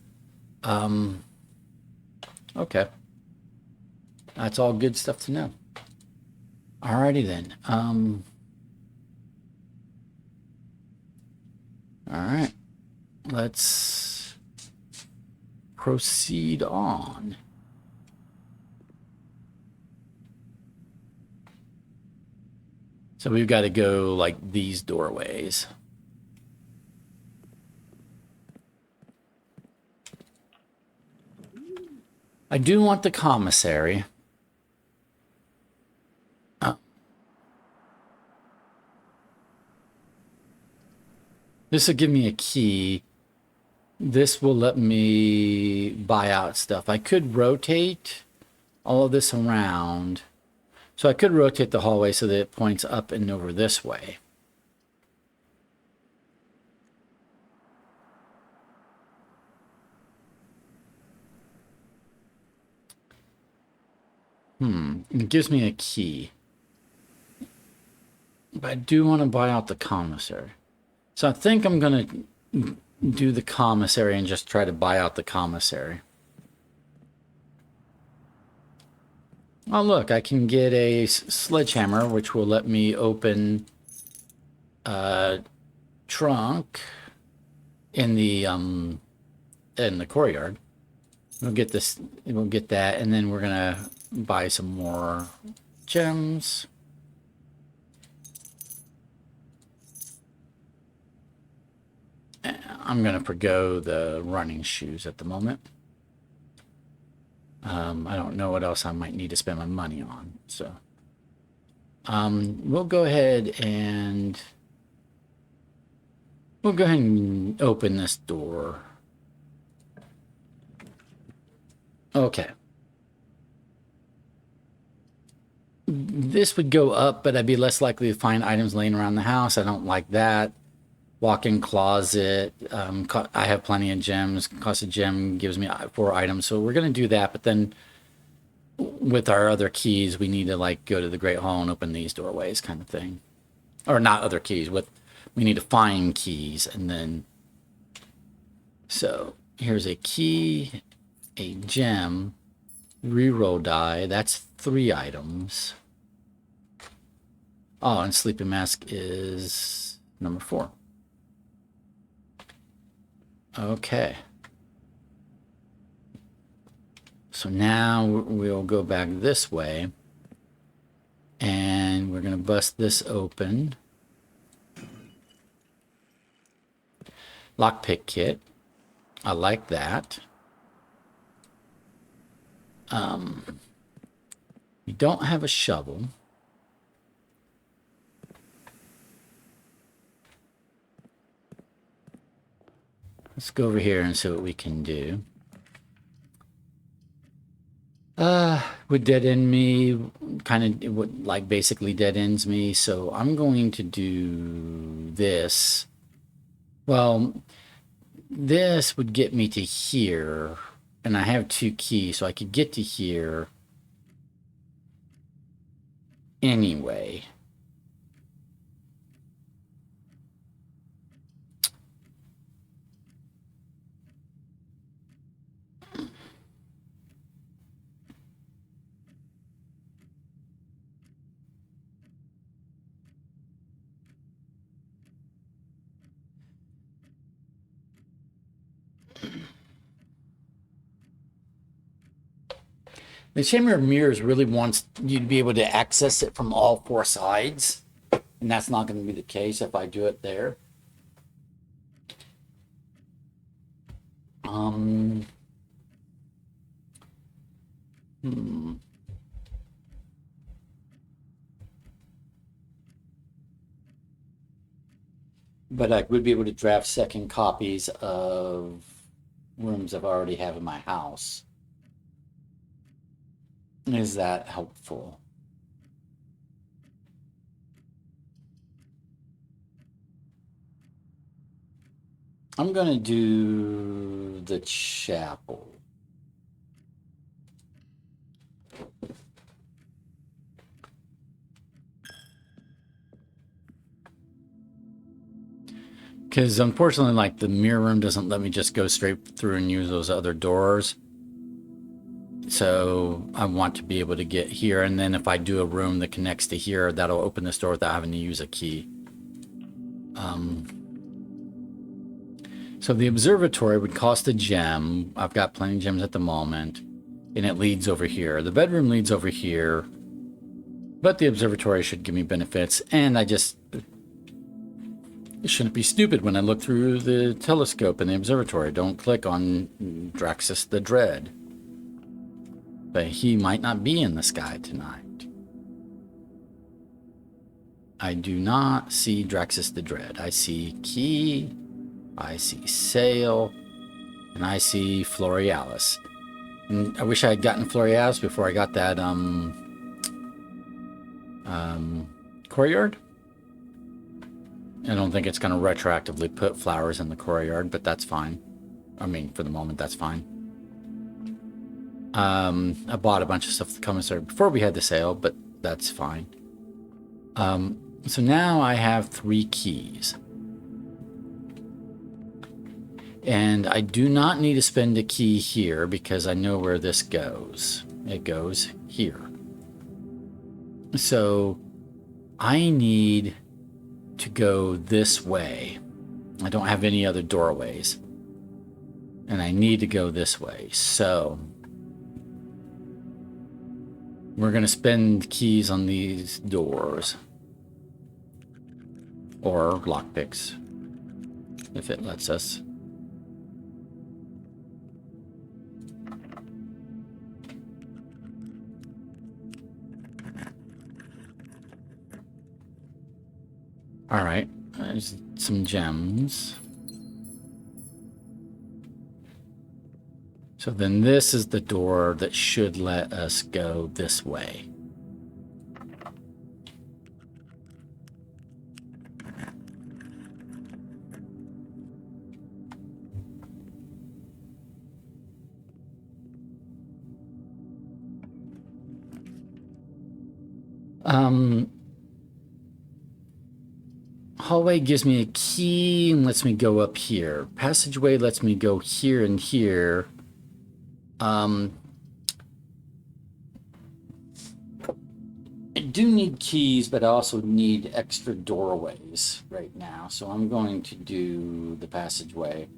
Okay. That's all good stuff to know. Alrighty then. All right. Let's proceed on. So we've got to go like these doorways. I do want the commissary. This will give me a key. This will let me buy out stuff. I could rotate all of this around. So I could rotate the hallway so that it points up and over this way. It gives me a key. But I do want to buy out the commissary. So I think I'm going to do the commissary and just try to buy out the commissary. Oh, look, I can get a sledgehammer, which will let me open a trunk in the courtyard. We'll get this, we'll get that, and then we're going to buy some more gems. I'm going to forgo the running shoes at the moment. I don't know what else I might need to spend my money on. So we'll go ahead and open this door. Okay. This would go up, but I'd be less likely to find items laying around the house. I don't like that. Walk-in closet. I have plenty of gems. Cost a gem gives me 4 items, so we're going to do that. But then with our other keys, we need to like go to the Great Hall and open these doorways kind of thing. Or not other keys. We need to find keys, and then... So here's a key, a gem, reroll die. That's 3 items. Oh, and sleeping mask is number 4. Okay. So now we'll go back this way And we're going to bust this open. Lockpick kit. I like that. We don't have a shovel. Let's go over here and see what we can do. Would dead end me, kind of would like basically dead ends me. So I'm going to do this. Well, this would get me to here, and I have 2 keys, so I could get to here anyway. The Chamber of Mirrors really wants you to be able to access it from all 4 sides, and that's not going to be the case if I do it there. But I would be able to draft second copies of rooms I've already have in my house. Is that helpful? I'm going to do the chapel. Because unfortunately, like, the mirror room doesn't let me just go straight through and use those other doors. So I want to be able to get here, and then if I do a room that connects to here, that'll open this door without having to use a key. So the observatory would cost a gem. I've got plenty of gems at the moment, and it leads over here. The bedroom leads over here, but the observatory should give me benefits, and I just shouldn't be stupid when I look through the telescope in the observatory. Don't click on Draxus the Dread. But he might not be in the sky tonight. I do not see Draxus the Dread. I see Key, I see Sail, and I see Florealis. And I wish I had gotten Florealis before I got that courtyard. I don't think it's going to retroactively put flowers in the courtyard, but that's fine. I mean, for the moment, that's fine. I bought a bunch of stuff at the commissary before we had the sale, but that's fine. So now I have 3 keys. And I do not need to spend a key here because I know where this goes. It goes here. So I need to go this way. I don't have any other doorways. And I need to go this way. So we're going to spend keys on these doors. Or lockpicks, if it lets us. All right, there's some gems. So then this is the door that should let us go this way. Hallway gives me a key and lets me go up here. Passageway lets me go here and here. I do need keys, but I also need extra doorways right now. So I'm going to do the passageway.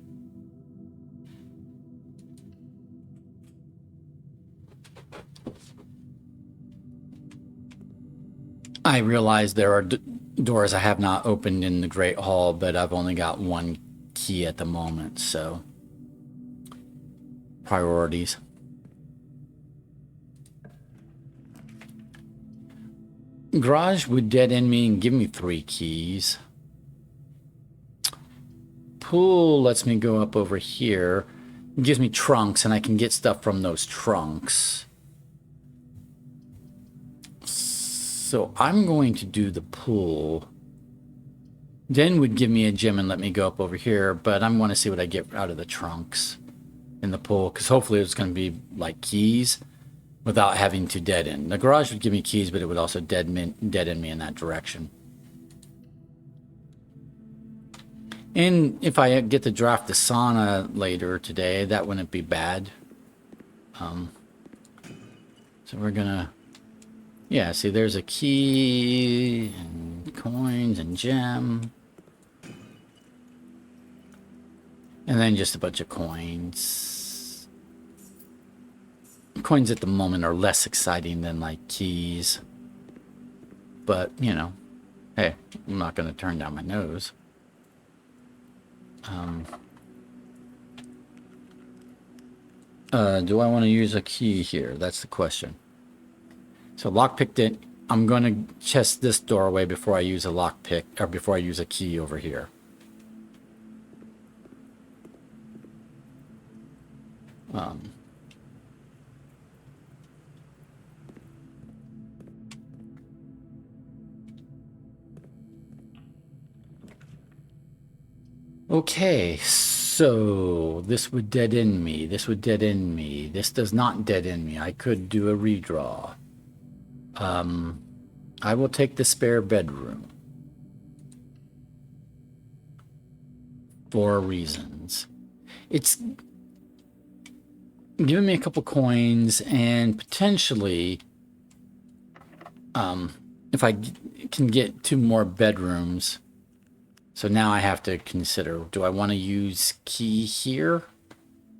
I realize there are doors I have not opened in the Great Hall, but I've only got one key at the moment, so priorities. Garage would dead end me and give me 3 keys. Pool lets me go up over here. It gives me trunks, and I can get stuff from those trunks. So I'm going to do the pool. Den would give me a gem and let me go up over here, but I want to see what I get out of the trunks in the pool, because hopefully it's going to be like keys without having to dead end. The garage would give me keys, but it would also dead end me in that direction. And if I get to draft the sauna later today, that wouldn't be bad. So we're gonna, yeah, see there's a key and coins and gem. And then just a bunch of coins. Coins at the moment are less exciting than like keys. But, you know, hey, I'm not going to turn down my nose. Do I want to use a key here? That's the question. So lockpicked it. I'm going to chest this doorway before I use a lockpick, or before I use a key over here. Okay, so this would dead end me. This would dead end me. This does not dead end me. I could do a redraw. I will take the spare bedroom. For reasons. It's giving me a couple coins, and potentially, if I can get 2 more bedrooms. So now I have to consider, do I want to use key here?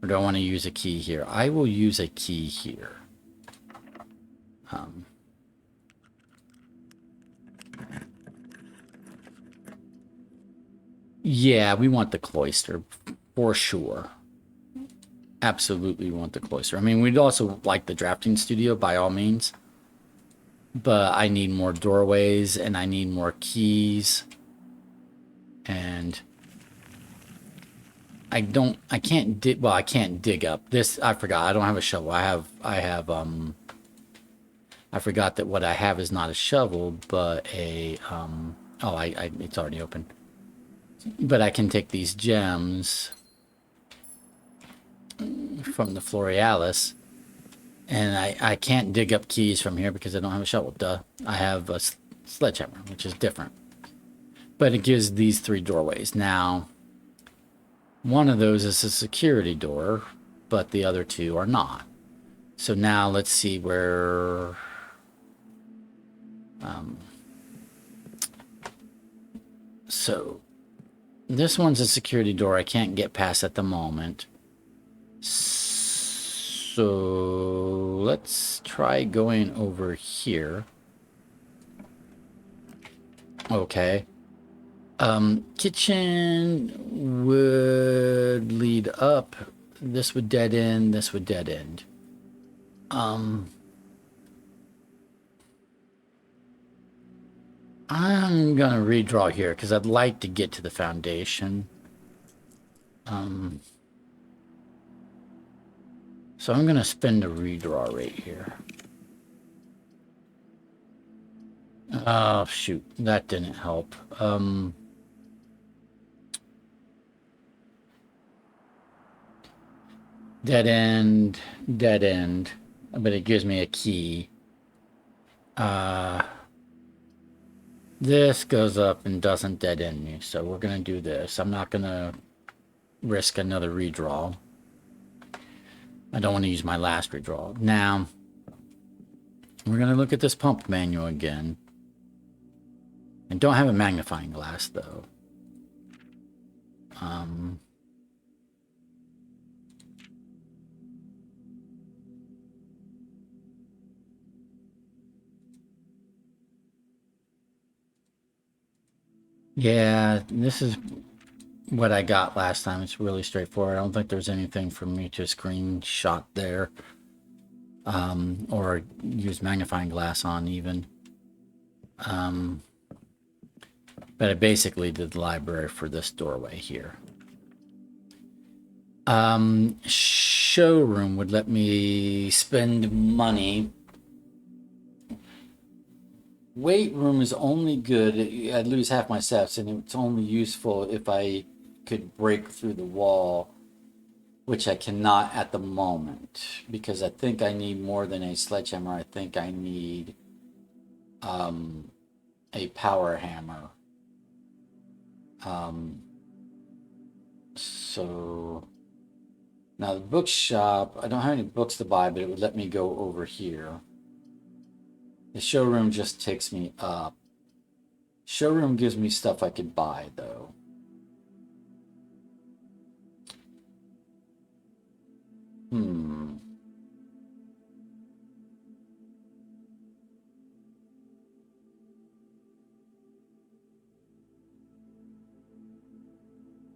Or do I want to use a key here? I will use a key here. Yeah, we want the cloister, for sure. Absolutely want the cloister. I mean, we'd also like the drafting studio, by all means. But I need more doorways, and I need more keys. And I can't dig up this. I forgot. I don't have a shovel. I forgot that what I have is not a shovel, but a, it's already open. But I can take these gems from the Florealis, and I can't dig up keys from here because I don't have a shovel. Duh. I have a sledgehammer, which is different. But it gives these 3 doorways. Now, one of those is a security door, but the other 2 are not. So now let's see where... so this one's a security door I can't get past at the moment. So let's try going over here. Okay. Kitchen would lead up. This would dead end. This would dead end. I'm gonna redraw here because I'd like to get to the foundation. So I'm gonna spend a redraw right here. Oh shoot, that didn't help. Dead end, but it gives me a key. This goes up and doesn't dead end me, so we're gonna do this. I'm not gonna risk another redraw. I don't want to use my last redraw. Now, we're gonna look at this pump manual again. And don't have a magnifying glass, though. Yeah, this is what I got last time. It's really straightforward. I don't think there's anything for me to screenshot there, or use magnifying glass on even. But I basically did the library for this doorway here. Showroom would let me spend money. Weight room is only good. I'd lose half my steps, and it's only useful if I could break through the wall, which I cannot at the moment, because I think I need more than a sledgehammer. I think I need a power hammer. So now the bookshop, I don't have any books to buy, but it would let me go over here. The showroom just takes me up. Showroom gives me stuff I could buy, though.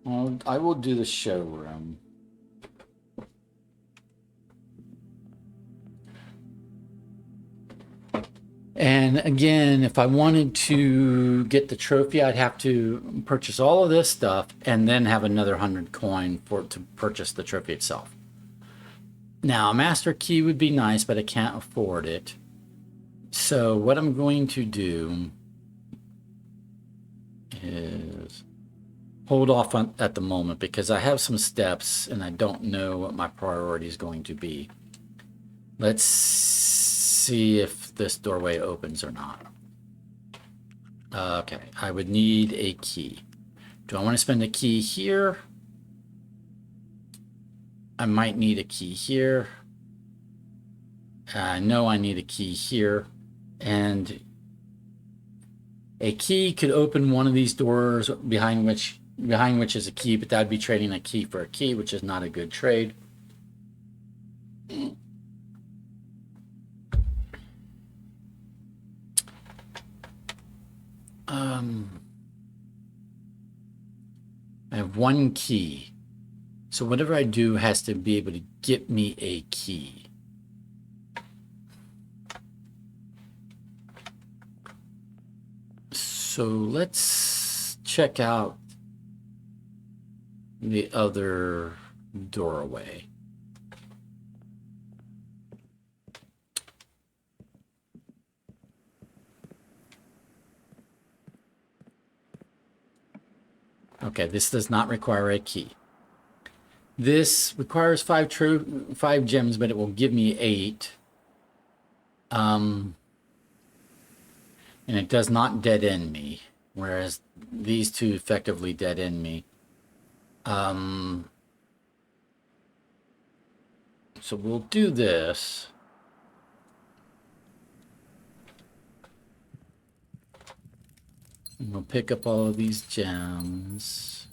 Well, I will do the showroom. And again, if I wanted to get the trophy, I'd have to purchase all of this stuff and then have another 100 coin to purchase the trophy itself. Now, a master key would be nice, but I can't afford it. So what I'm going to do is hold off at the moment, because I have some steps and I don't know what my priority is going to be. Let's see if this doorway opens or not. Okay, I would need a key. Do I want to spend a key here? I might need a key here. I know I need a key here. And a key could open one of these doors behind which is a key, but that'd be trading a key for a key, which is not a good trade. I have one key. So whatever I do has to be able to get me a key. So let's check out the other doorway. Okay, this does not require a key. This requires 5 gems, but it will give me 8. And it does not dead end me, whereas these two effectively dead end me. So we'll do this. And we'll pick up all of these gems.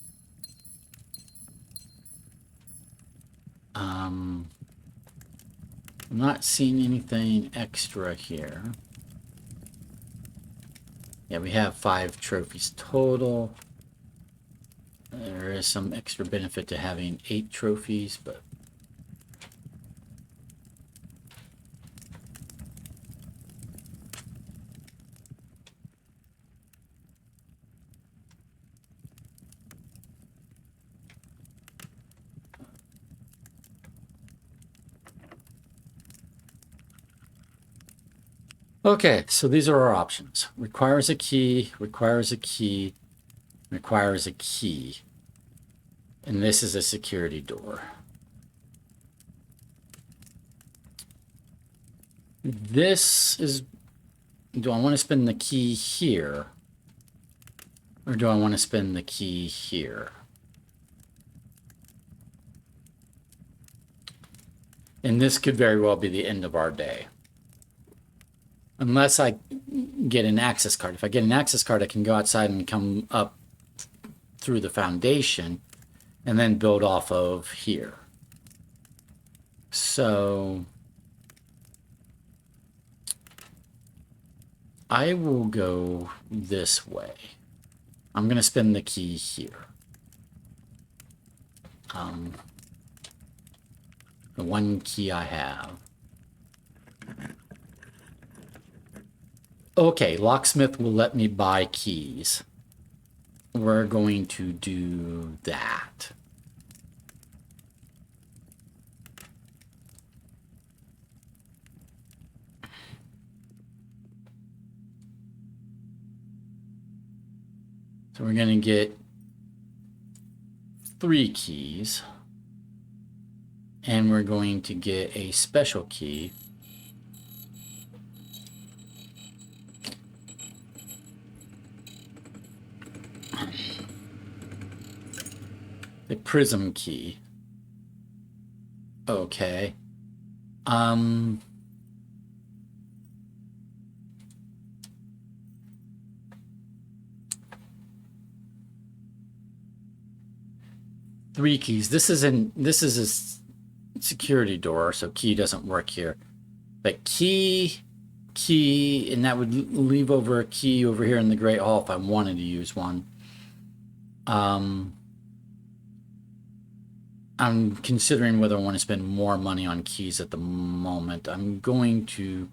I'm not seeing anything extra here. Yeah, we have 5 trophies total. There is some extra benefit to having 8 trophies, but okay, so these are our options. Requires a key, requires a key, requires a key. And this is a security door. This is, do I want to spend the key here? Or do I want to spend the key here? And this could very well be the end of our day. Unless I get an access card. If I get an access card, I can go outside and come up through the foundation and then build off of here. So I will go this way. I'm going to spin the key here. The one key I have. Okay, locksmith will let me buy keys. We're going to do that. So we're going to get 3 keys. And we're going to get a special key. The prism key. Okay. 3 keys. This is a security door, so key doesn't work here. But key, and that would leave over a key over here in the Great Hall if I wanted to use one. I'm considering whether I want to spend more money on keys at the moment. I'm going to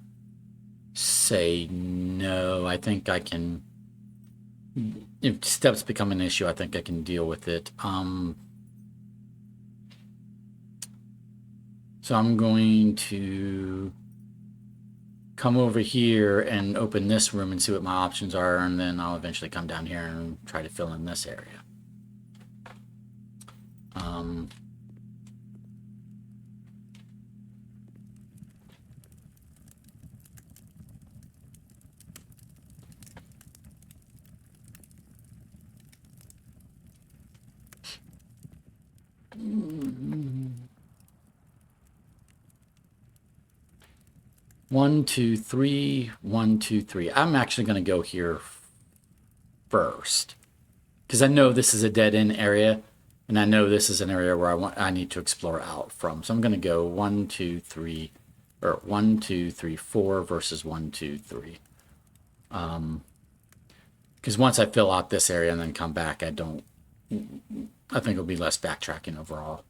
say no. I think I can. If steps become an issue, I think I can deal with it. So I'm going to come over here and open this room and see what my options are, and then I'll eventually come down here and try to fill in this area. One, two, three. 1, 2, 3. I'm actually going to go here first because I know this is a dead-end area, and I know this is an area where I need to explore out from. So I'm going to go 1, 2, 3, or 1, 2, 3, 4 versus 1, 2, 3. Because once I fill out this area and then come back, I think it'll be less backtracking overall.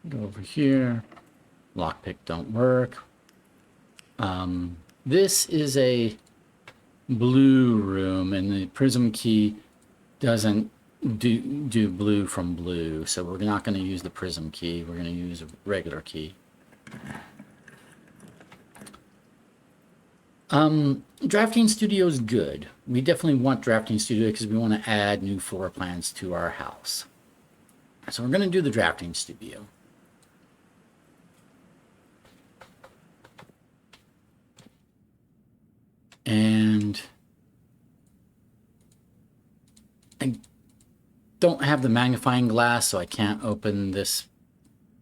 Go over here. Lockpick don't work. This is a blue room, and the prism key doesn't do blue from blue, so we're not going to use the prism key. We're going to use a regular key. Drafting studio is good. We definitely want drafting studio because we want to add new floor plans to our house. So we're going to do the drafting studio. And I don't have the magnifying glass, so I can't open this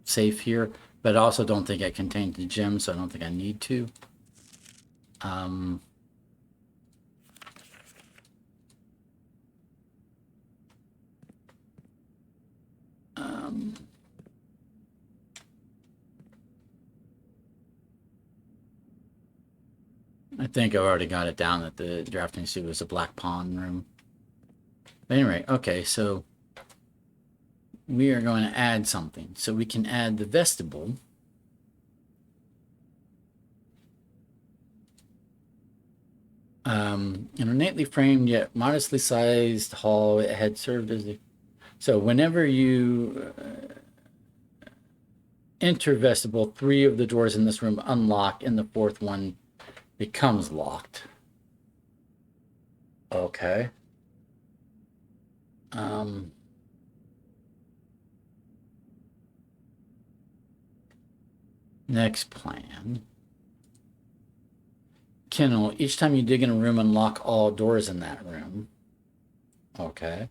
safe here, but I also don't think it contains the gem, so I don't think I need to. I think I've already got it down that the drafting studio is a black pawn room. But anyway, okay, so we are going to add something. So we can add the vestibule. An ornately framed yet modestly sized hall, it had served as a... So whenever you enter vestibule, 3 of the doors in this room unlock, and the 4th one becomes locked. Okay. Next plan. Kennel. Each time you dig in a room, unlock all doors in that room. Okay.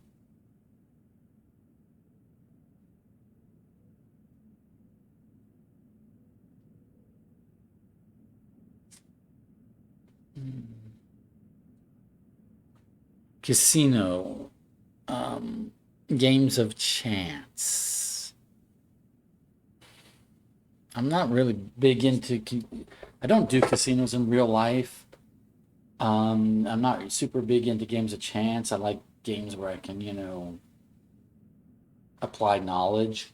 Casino. Games of chance. I'm not really big into. I don't do casinos in real life. I'm not super big into games of chance. I like games where I can, apply knowledge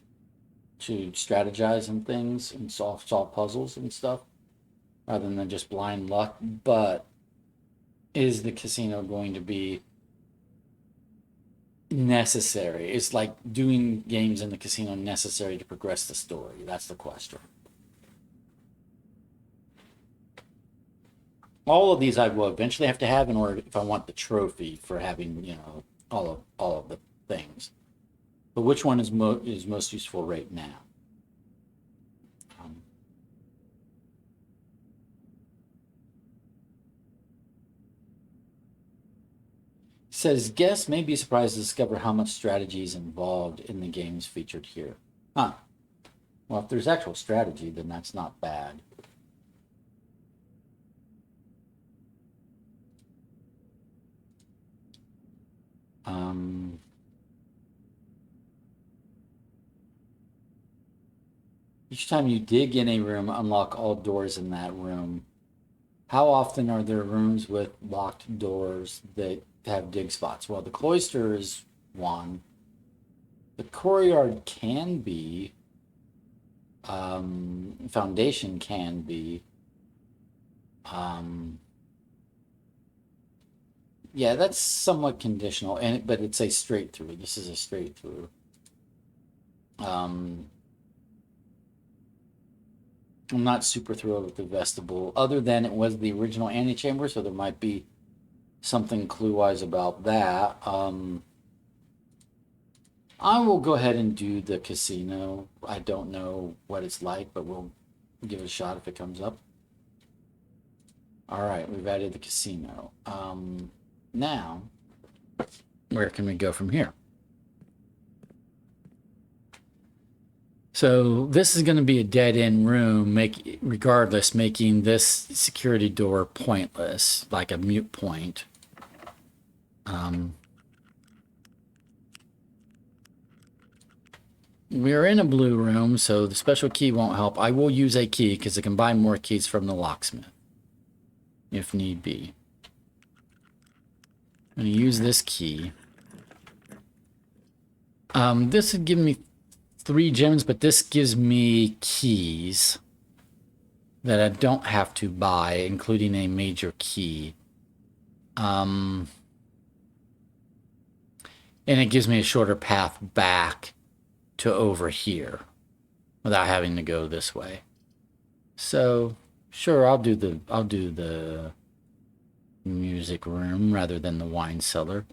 to strategize and things and solve puzzles and stuff rather than just blind luck. But is the casino going to be necessary? It's like doing games in the casino necessary to progress the story? That's the question. All of these I will eventually have to have in order if I want the trophy for having, all of the things. But which one is most useful right now? Um, Says guests may be surprised to discover how much strategy is involved in the games featured here. Huh. Well, if there's actual strategy, then that's not bad. Um, each time you dig in a room, unlock all doors in that room. How often are there rooms with locked doors that have dig spots? Well, the cloister is one. The courtyard can be. Foundation can be. Um, yeah, that's somewhat conditional, but it's a straight through. This is a straight through. Um, I'm not super thrilled with the vestibule, other than it was the original antechamber, so there might be something clue-wise about that. I will go ahead and do the casino. I don't know what it's like, but we'll give it a shot if it comes up. All right, we've added the casino. Now, where can we go from here? So this is going to be a dead-end room, regardless, making this security door pointless, like a mute point. We're in a blue room, so the special key won't help. I will use a key because I can buy more keys from the locksmith, if need be. I'm going to use this key. This would give me 3 gems, but this gives me keys that I don't have to buy, including a major key. And it gives me a shorter path back to over here without having to go this way. So sure, I'll do the music room rather than the wine cellar.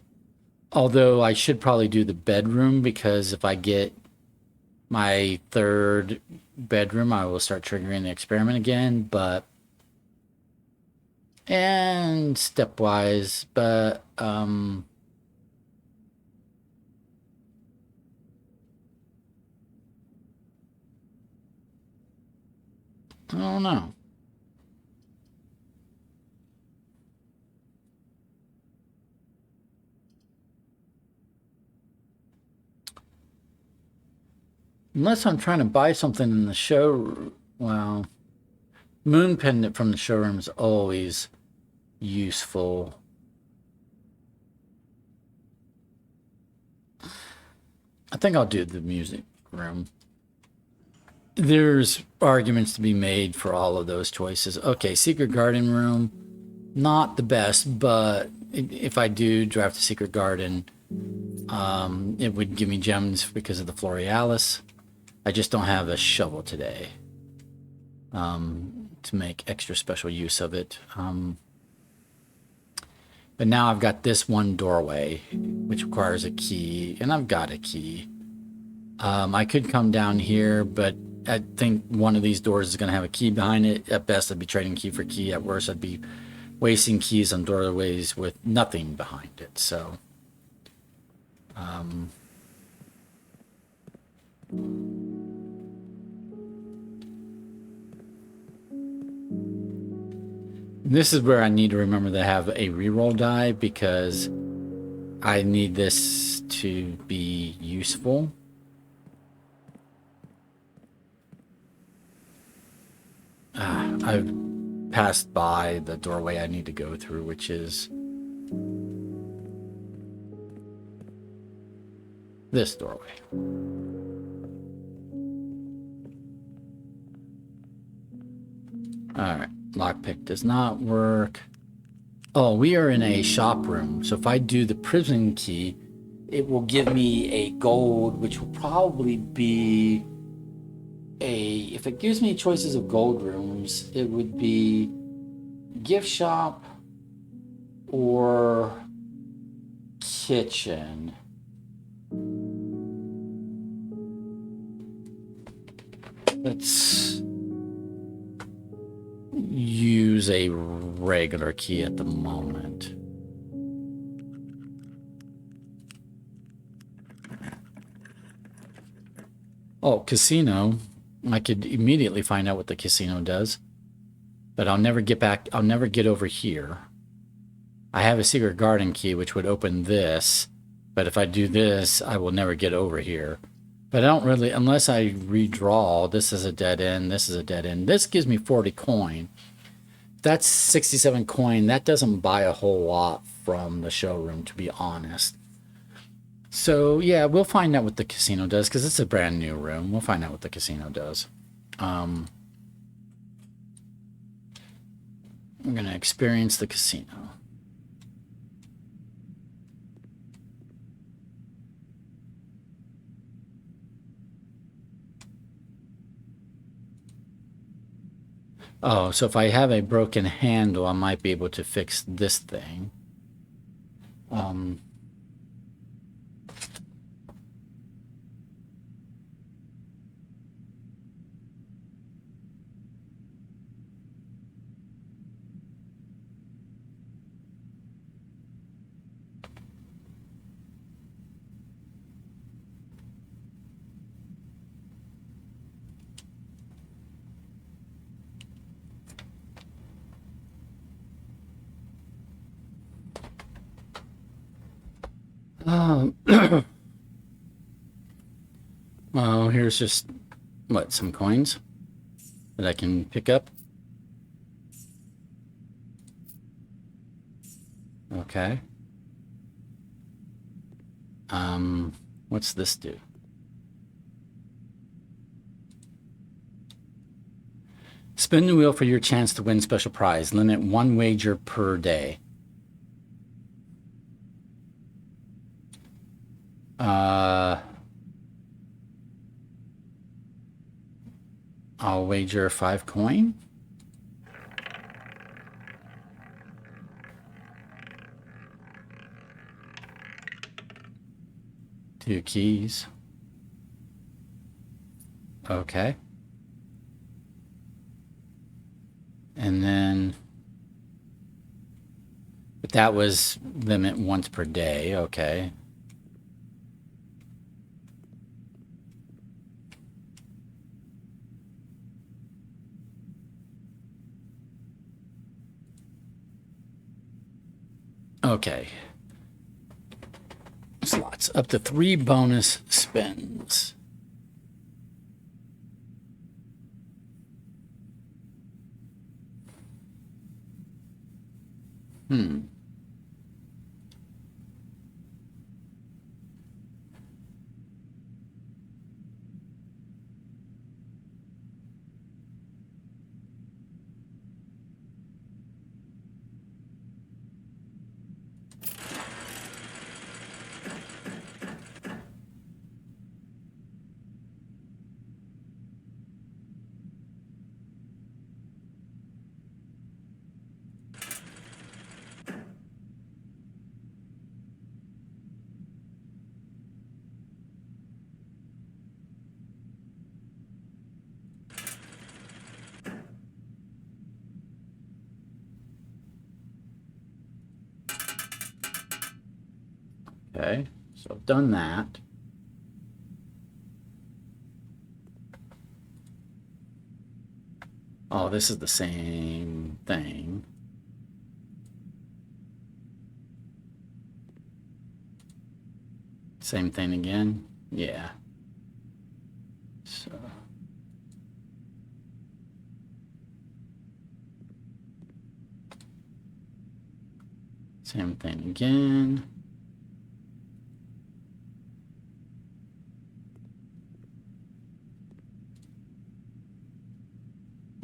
Although I should probably do the bedroom, because if I get my 3rd bedroom, I will start triggering the experiment again, and stepwise, but I don't know. Unless I'm trying to buy something in the show, well, moon pendant from the showroom is always useful. I think I'll do the music room. There's arguments to be made for all of those choices. Okay, secret garden room, not the best, but if I do draft a secret garden, it would give me gems because of the Florealis. I just don't have a shovel today to make extra special use of it. But now I've got this one doorway, which requires a key, and I've got a key. I could come down here, but I think one of these doors is going to have a key behind it. At best, I'd be trading key for key. At worst, I'd be wasting keys on doorways with nothing behind it. So, This is where I need to remember to have a reroll die because I need this to be useful. I've passed by the doorway I need to go through, which is this doorway. Alright, lockpick does not work. Oh, we are in a shop room, so if I do the prison key, it will give me a gold, which will probably be if it gives me choices of gold rooms, it would be gift shop or kitchen. Let's use a regular key at the moment. Oh, casino. I could immediately find out what the casino does. But I'll never get back. I'll never get over here. I have a secret garden key, which would open this. But if I do this, I will never get over here. But I don't really, unless I redraw, this is a dead end, this is a dead end. This gives me 40 coin. That's 67 coin. That doesn't buy a whole lot from the showroom, to be honest. So, yeah, we'll find out what the casino does, because it's a brand new room. We'll find out what the casino does. I'm going to experience the casino. Oh, so if I have a broken handle, I might be able to fix this thing. Well, here's just, what, some coins that I can pick up. Okay. What's this do? Spin the wheel for your chance to win special prize. Limit 1 wager per day. I'll wager 5 coin. Two keys. Okay. And then, but that was limit once per day. Okay. Okay. Slots up to 3 bonus spins. Okay, so I've done that. Oh, this is the same thing. Same thing again. Yeah. So. Same thing again.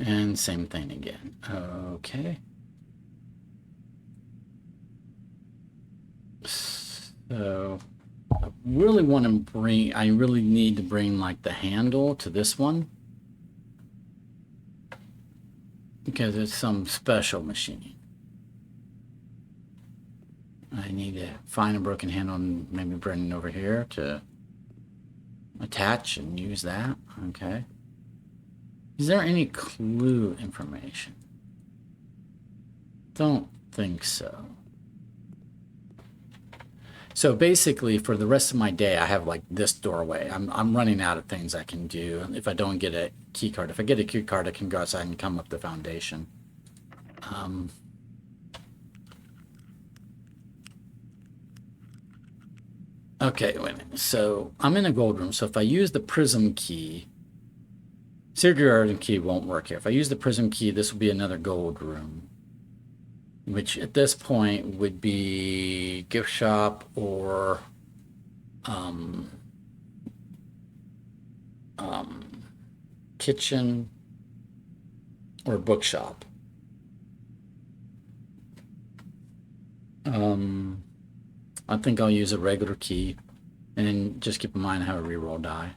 And same thing again. Okay. So I really want to bring, I really need to bring like the handle to this one. Because it's some special machine. I need to find a broken handle and maybe bring it over here to attach and use that. Okay. Is there any clue information? Don't think so. So basically, for the rest of my day, I have like this doorway. I'm running out of things I can do if I don't get a key card. If I get a key card, I can go outside and come up the foundation. Okay, wait a minute. So I'm in a gold room. So if I use the prism key, secret garden key won't work here. If I use the prism key, this will be another gold room, which at this point would be gift shop or kitchen or bookshop. I think I'll use a regular key, and then just keep in mind I have a reroll die.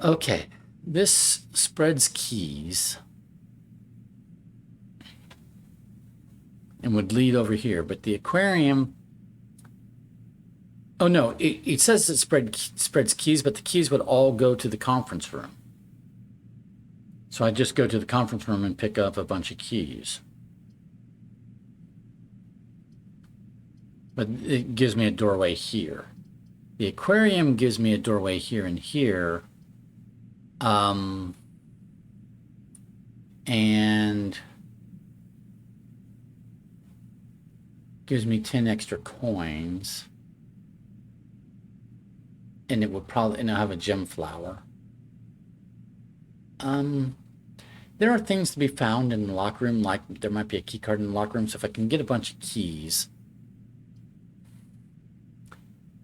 Okay, this spreads keys and would lead over here, but the aquarium. Oh no, it says it spreads keys, but the keys would all go to the conference room. So I just go to the conference room and pick up a bunch of keys. But it gives me a doorway here. The aquarium gives me a doorway here and here. And gives me 10 extra coins. And it would probably, and I'll have a gem flower. There are things to be found in the locker room, like there might be a key card in the locker room. So if I can get a bunch of keys.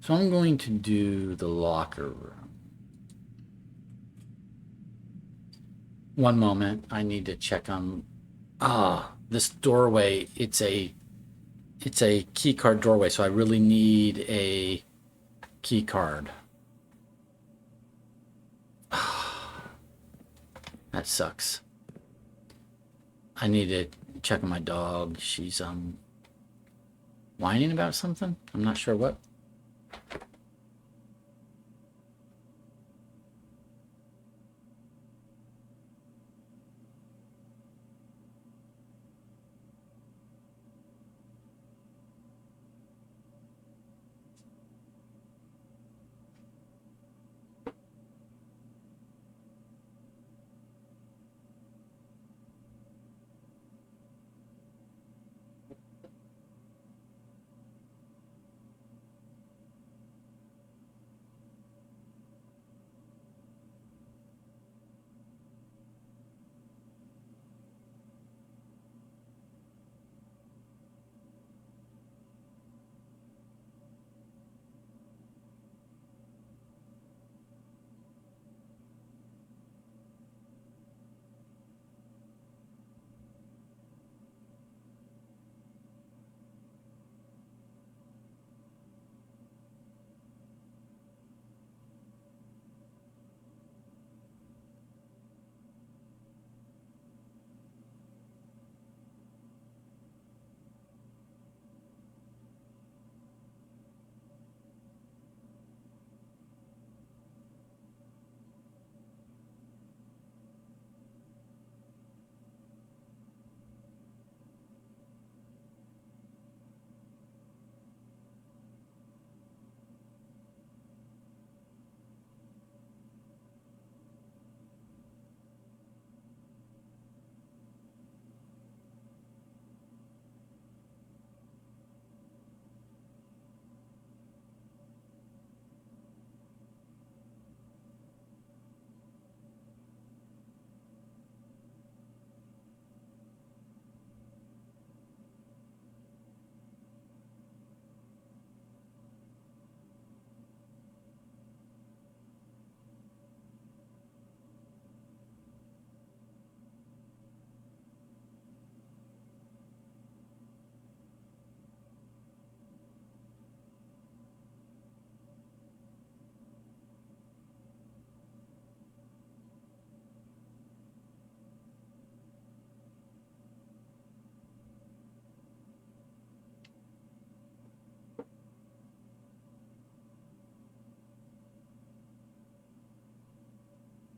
So I'm going to do the locker room. One moment, I need to check on, this doorway, it's a key card doorway, so I really need a key card. That sucks. I need to check on my dog. She's whining about something. I'm not sure what.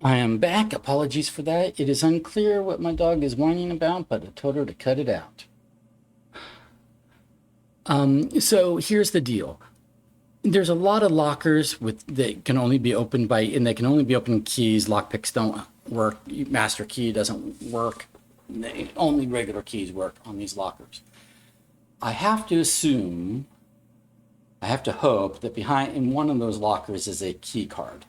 I am back. Apologies for that. It is unclear what my dog is whining about, but I told her to cut it out. So here's the deal. There's a lot of lockers with that can only be opened by, and they can only be opened keys. Lockpicks don't work. Master key doesn't work. Only regular keys work on these lockers. I have to assume, I have to hope that behind in one of those lockers is a key card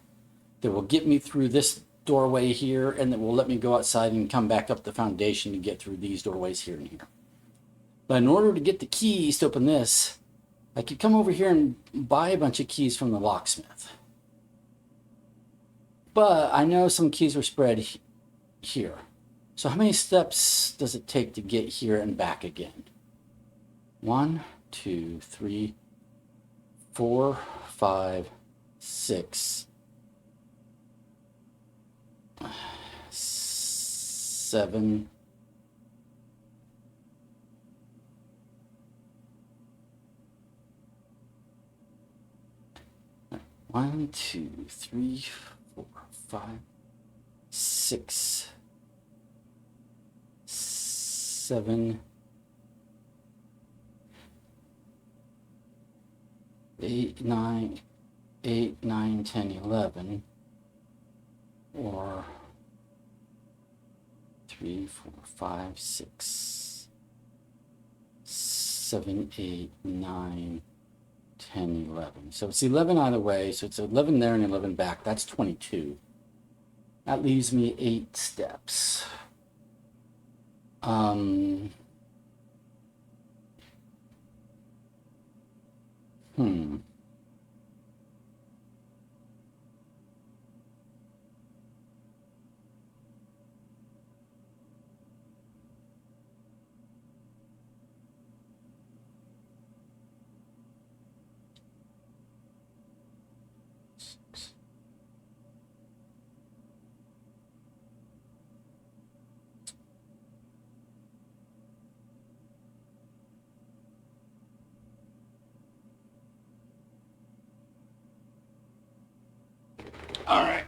that will get me through this doorway here, and that will let me go outside and come back up the foundation to get through these doorways here and here. But in order to get the keys to open this, I could come over here and buy a bunch of keys from the locksmith. But I know some keys are spread here. So how many steps does it take to get here and back again? 1, 2, 3, 4, 5, 6, 7. 1, 2, 3, 4, 5, 6, 7, 8, 9, 8, 9, 10, 11, or 3, 4, 5, 6, 7, 8, 9, 10, 11. So it's 11 either way. So it's 11 there and 11 back. That's 22. That leaves me 8 steps. All right.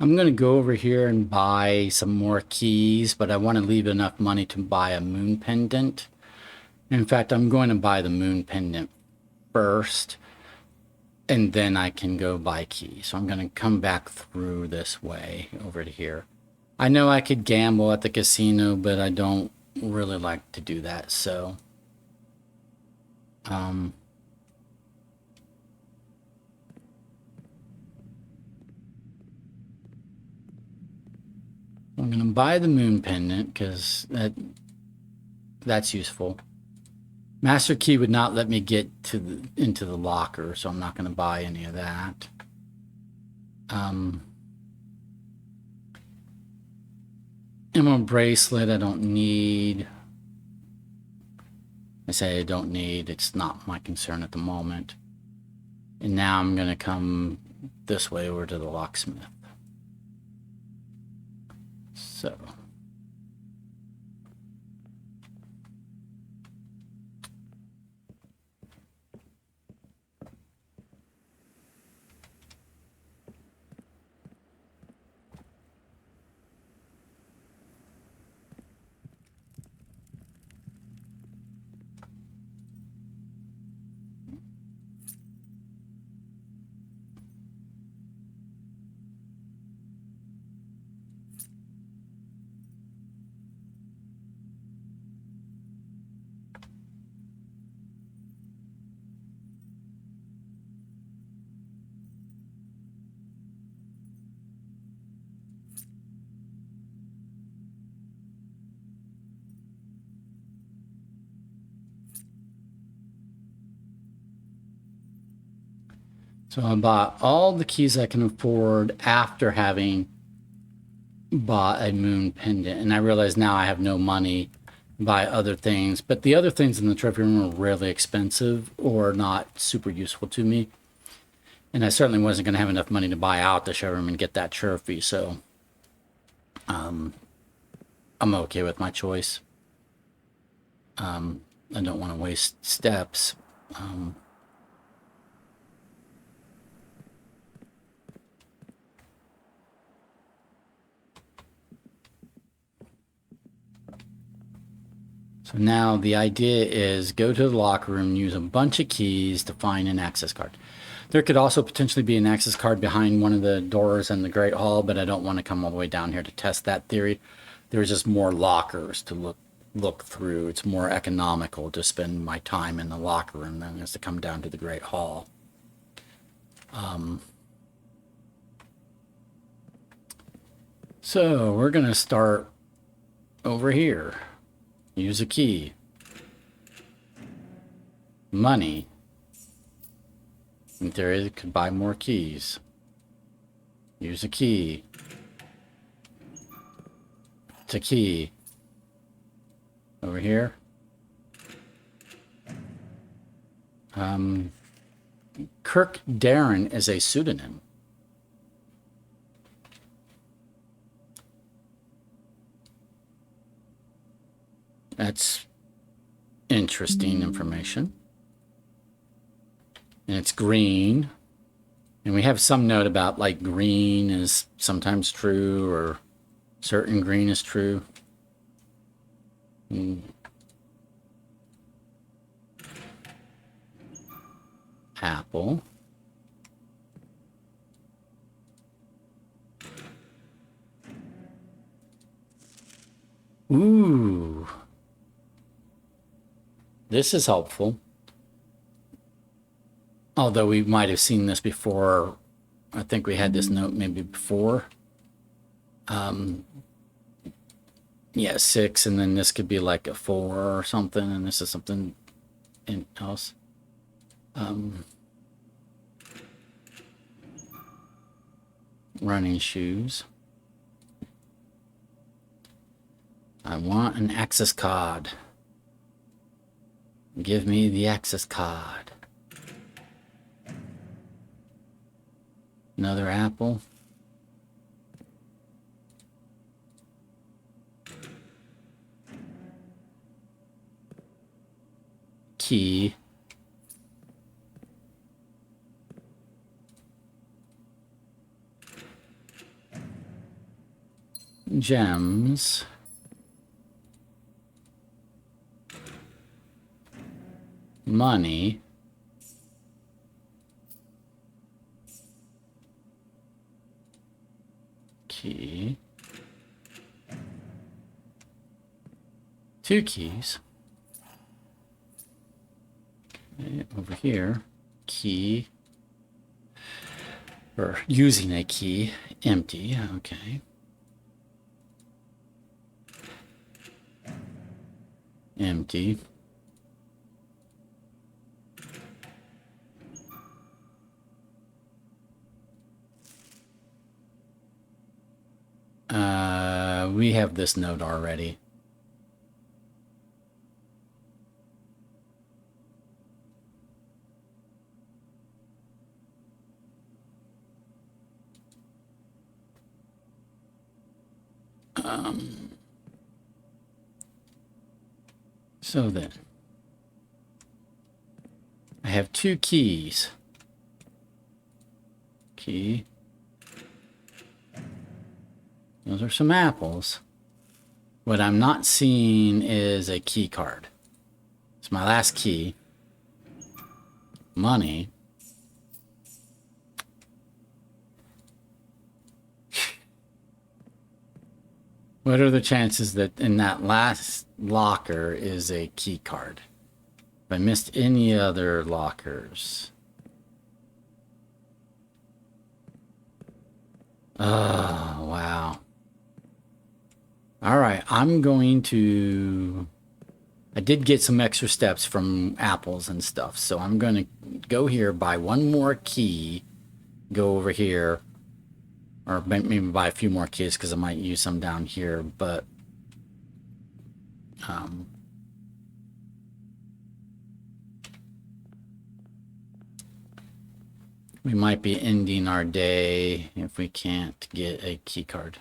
I'm going to go over here and buy some more keys, but I want to leave enough money to buy a moon pendant. In fact, I'm going to buy the moon pendant first, and then I can go buy keys. So I'm going to come back through this way over to here. I know I could gamble at the casino, but I don't really like to do that. So, I'm going to buy the moon pendant because that's useful. Master key would not let me get into the locker, so I'm not going to buy any of that. Emerald bracelet I don't need. I say I don't need. It's not my concern at the moment. And now I'm going to come this way over to the locksmith. So. So I bought all the keys I can afford after having bought a moon pendant. And I realize now I have no money to buy other things. But the other things in the trophy room are really expensive or not super useful to me. And I certainly wasn't going to have enough money to buy out the showroom and get that trophy, so I'm okay with my choice. I don't want to waste steps. So now the idea is go to the locker room, use a bunch of keys to find an access card. There could also potentially be an access card behind one of the doors in the Great Hall, but I don't want to come all the way down here to test that theory. There's just more lockers to look through. It's more economical to spend my time in the locker room than it is to come down to the Great Hall. So we're going to start over here. Use a key. Money. In theory, it could buy more keys. Use a key. It's a key. Over here. Kirk Darren is a pseudonym. That's interesting information. And it's green. And we have some note about like green is sometimes true or certain green is true. Apple. Ooh. This is helpful. Although we might have seen this before. I think we had this note maybe before. Yeah, 6, and then this could be like a 4 or something, and this is something else. Running shoes. I want an access card. Give me the access card. Another apple. Key. Gems. Money. Key. 2 keys. Okay, over here, key. Or using a key. Empty, okay. Empty. We have this note already. So then, I have 2 keys. Key. Those are some apples. What I'm not seeing is a key card. It's my last key. Money. What are the chances that in that last locker is a key card? If I missed any other lockers. Oh, wow. All right, I'm going to... I did get some extra steps from apples and stuff, so I'm going to go here, buy one more key, go over here, or maybe buy a few more keys because I might use some down here, but We might be ending our day if we can't get a key card.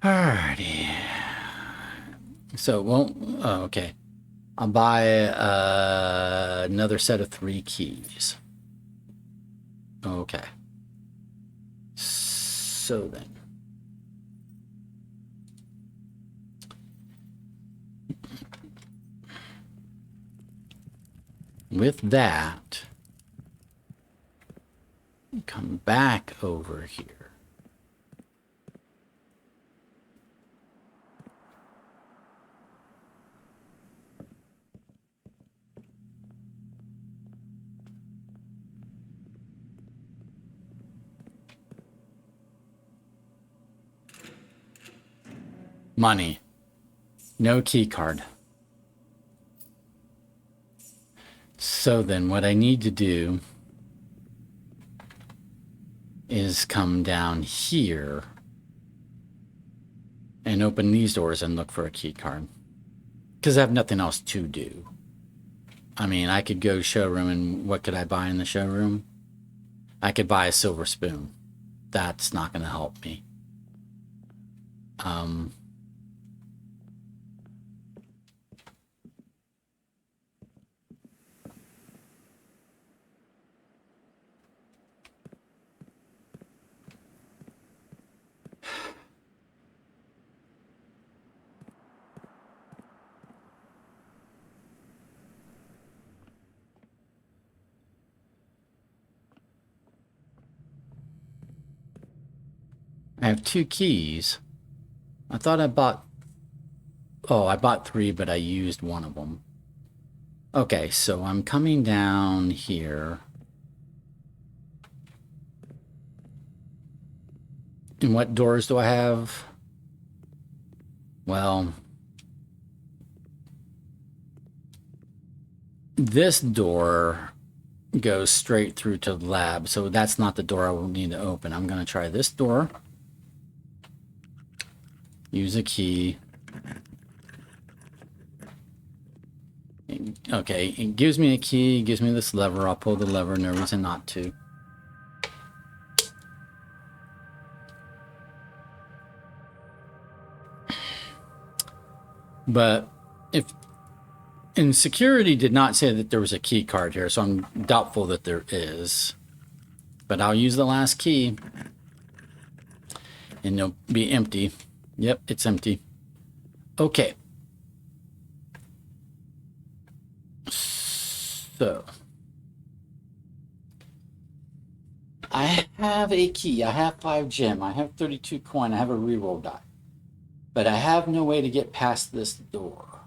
Alrighty. So, well, oh, okay. I'll buy another set of 3 keys. Okay. So then. With that, come back over here. Money. No key card. So then what I need to do is come down here and open these doors and look for a key card. Because I have nothing else to do. I mean, I could go showroom, and what could I buy in the showroom? I could buy a silver spoon. That's not going to help me. I have 2 keys. I thought I bought... Oh, I bought 3, but I used one of them. Okay, so I'm coming down here. And what doors do I have? Well, this door goes straight through to the lab, so that's not the door I will need to open. I'm going to try this door. Use a key. Okay, it gives me a key, gives me this lever. I'll pull the lever, no reason not to. But if... And security did not say that there was a key card here, so I'm doubtful that there is. But I'll use the last key. And it'll be empty. Yep, it's empty. Okay. So. I have a key. I have 5 gem. I have 32 coin. I have a reroll die. But I have no way to get past this door.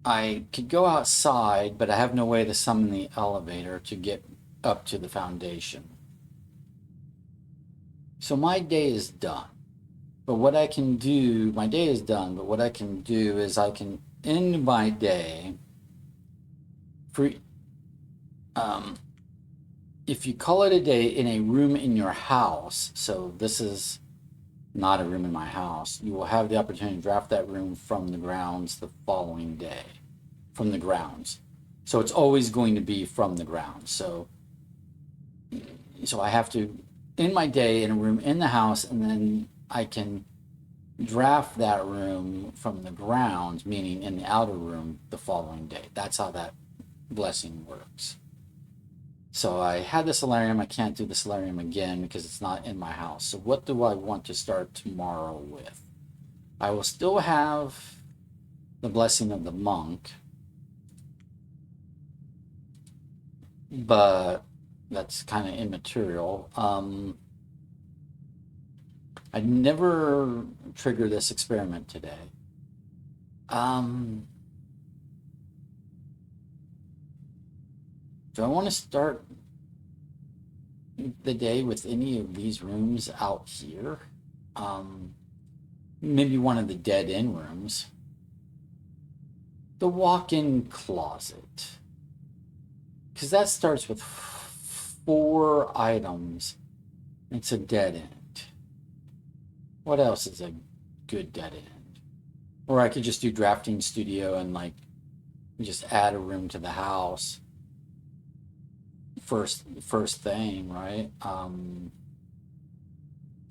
I could go outside, but I have no way to summon the elevator to get up to the foundation. So my day is done. But what I can do, my day is done, but what I can do is I can end my day free. If you call it a day in a room in your house, so this is not a room in my house, you will have the opportunity to draft that room from the grounds the following day. From the grounds. So it's always going to be from the grounds. So I have to end my day in a room in the house, and then I can draft that room from the grounds, meaning in the outer room, the following day. That's how that blessing works. So I had the solarium. I can't do the solarium again because it's not in my house. So what do I want to start tomorrow with? I will still have the blessing of the monk, but that's kind of immaterial. I'd never trigger this experiment today. Do I want to start the day with any of these rooms out here? Maybe one of the dead end rooms. The walk-in closet. Because that starts with 4 items. It's a dead end. What else is a good dead end? Or I could just do drafting studio and like just add a room to the house. First thing, right?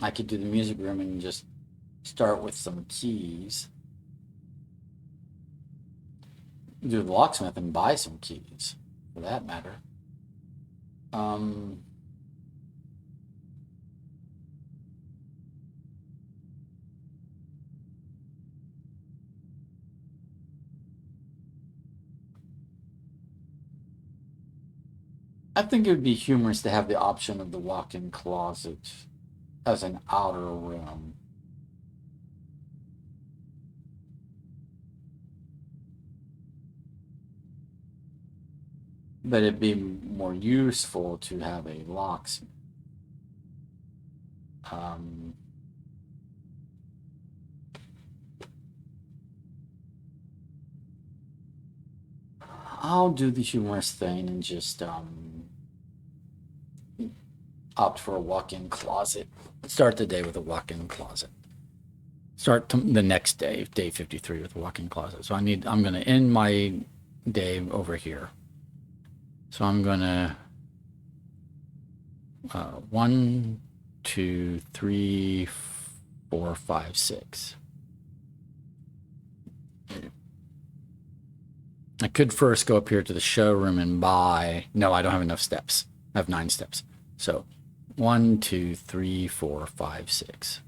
I could do the music room and just start with some keys. Do the locksmith and buy some keys, for that matter. I think it would be humorous to have the option of the walk-in closet as an outer room. But it'd be more useful to have a locksmith. I'll do the humorous thing and just opt for a walk-in closet. Start the day with a walk-in closet. Start the next day, day 53, with a walk-in closet. So I'm going to end my day over here. So I'm going to 1, 2, 3, 4, 5, 6. I could first go up here to the showroom and buy. No, I don't have enough steps. I have 9 steps. So 1, 2, 3, 4, 5, 6.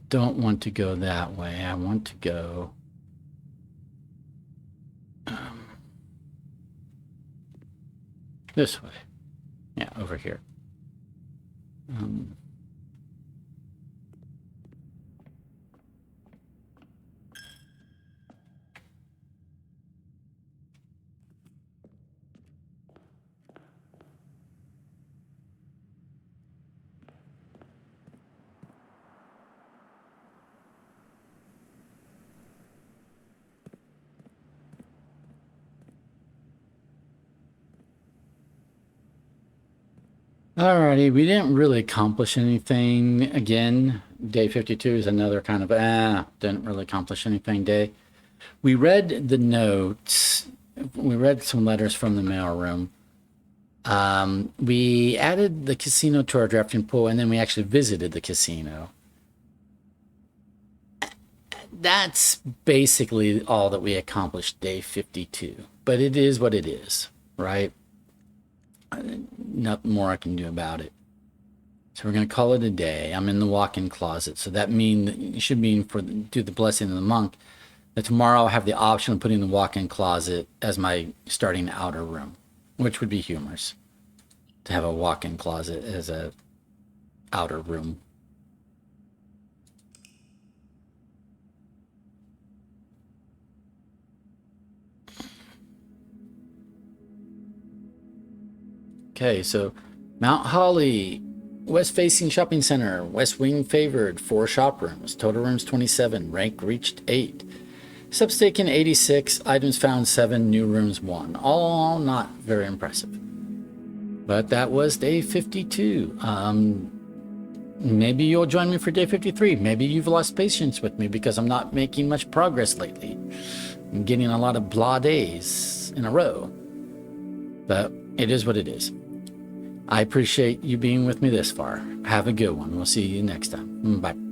Don't want to go that way. I want to go this way. Yeah, over here. Alrighty, we didn't really accomplish anything. Again, day 52 is another kind of didn't really accomplish anything day. We read the notes. We read some letters from the mailroom. We added the casino to our drafting pool, and then we actually visited the casino. That's basically all that we accomplished day 52. But it is what it is, right? Nothing more I can do about it. So we're going to call it a day. I'm in the walk-in closet. So that should mean do the blessing of the monk, that tomorrow I'll have the option of putting the walk-in closet as my starting outer room, which would be humorous to have a walk-in closet as a outer room. Okay, so Mount Holly, west-facing shopping center, west wing favored, 4 shop rooms, total rooms 27, rank reached 8. Steps taken 86, items found 7, new rooms 1. All not very impressive. But that was day 52. Maybe you'll join me for day 53. Maybe you've lost patience with me because I'm not making much progress lately. I'm getting a lot of blah days in a row. But it is what it is. I appreciate you being with me this far. Have a good one. We'll see you next time. Bye.